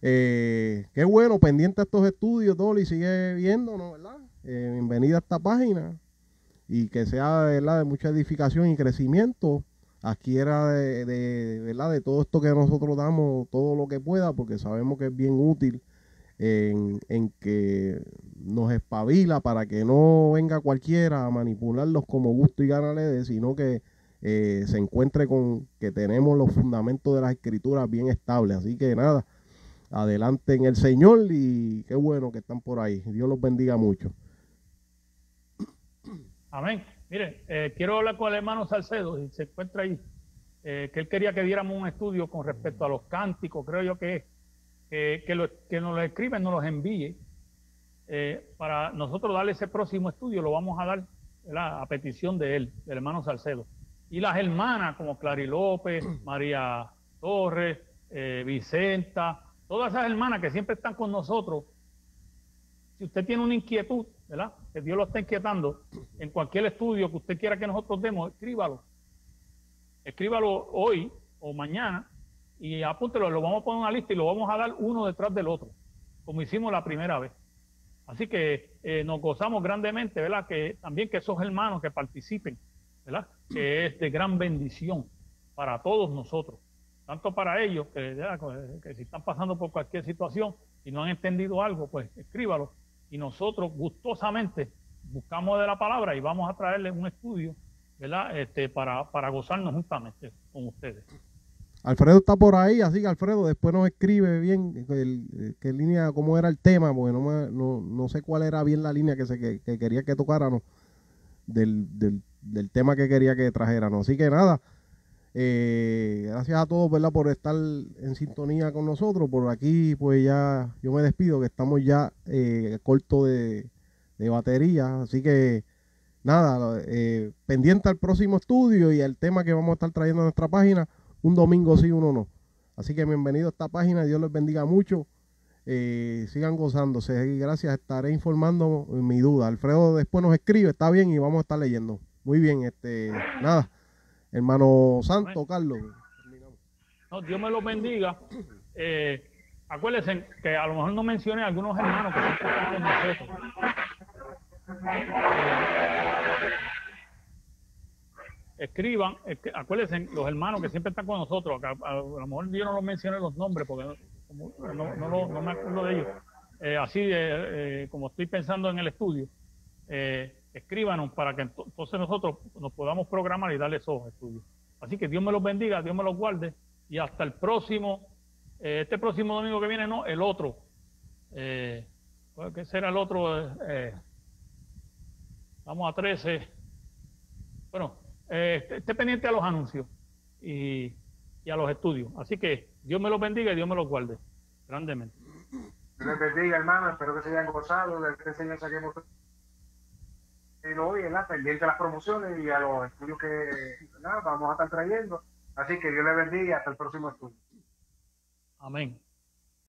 Qué bueno, pendiente a estos estudios, Toli, sigue viéndonos, ¿verdad? Bienvenida a esta página y que sea, ¿verdad?, de mucha edificación y crecimiento. Adquiera ¿verdad?, de todo esto que nosotros damos, todo lo que pueda, porque sabemos que es bien útil en que nos espabila para que no venga cualquiera a manipularlos como gusto y gana le dé, sino que se encuentre con que tenemos los fundamentos de las Escrituras bien estables. Así que nada, adelante en el Señor y qué bueno que están por ahí. Dios los bendiga mucho. Amén. Mire, quiero hablar con el hermano Salcedo, si se encuentra ahí, que él quería que diéramos un estudio con respecto a los cánticos, creo yo que nos lo escriben, nos los envíe, para nosotros darle ese próximo estudio, lo vamos a dar, ¿verdad?, a petición de él, del hermano Salcedo. Y las hermanas como Clary López, María Torres, Vicenta, todas esas hermanas que siempre están con nosotros, si usted tiene una inquietud, ¿verdad?, que Dios lo está inquietando, en cualquier estudio que usted quiera que nosotros demos, escríbalo. Escríbalo hoy o mañana y apúntelo, lo vamos a poner en una lista y lo vamos a dar uno detrás del otro, como hicimos la primera vez. Así que nos gozamos grandemente, ¿verdad?, que también que esos hermanos que participen, ¿verdad?, que es de gran bendición para todos nosotros. tanto para ellos, que si están pasando por cualquier situación y no han entendido algo, pues escríbalo. Y nosotros gustosamente buscamos de la palabra y vamos a traerles un estudio, ¿verdad? Para gozarnos juntamente con ustedes. Alfredo está por ahí, así que Alfredo después nos escribe bien qué línea, cómo era el tema, porque no sé cuál era bien la línea que quería que tocáramos del tema que quería que trajéramos. Así que nada, gracias a todos, ¿verdad?, por estar en sintonía con nosotros. Por aquí, pues ya yo me despido, que estamos ya corto de batería. Así que nada, pendiente al próximo estudio y al tema que vamos a estar trayendo a nuestra página, un domingo sí, uno no. Así que bienvenido a esta página, Dios les bendiga mucho. Sigan gozándose y gracias, estaré informando mi duda. Alfredo después nos escribe, está bien, y vamos a estar leyendo. Muy bien, nada, hermano Santo, Carlos. No, Dios me los bendiga. Acuérdense que a lo mejor no mencioné a algunos hermanos que siempre están con nosotros. Escriban, acuérdense, los hermanos que siempre están con nosotros, a lo mejor yo no los mencioné los nombres porque no me acuerdo de ellos. Como estoy pensando en el estudio, escríbanos para que entonces nosotros nos podamos programar y darles esos estudios. Así que Dios me los bendiga, Dios me los guarde y hasta el próximo, este próximo domingo que viene, no, el otro. ¿Qué será el otro? Vamos a 13. Bueno, esté pendiente a los anuncios y a los estudios. Así que Dios me los bendiga y Dios me los guarde grandemente. Dios les bendiga, hermano. Espero que se hayan gozado de esta enseñanza que hemos hoy, ¿verdad? Pendiente a las promociones y a los estudios que, ¿verdad?, vamos a estar trayendo. Así que Dios les bendiga y hasta el próximo estudio. Amén.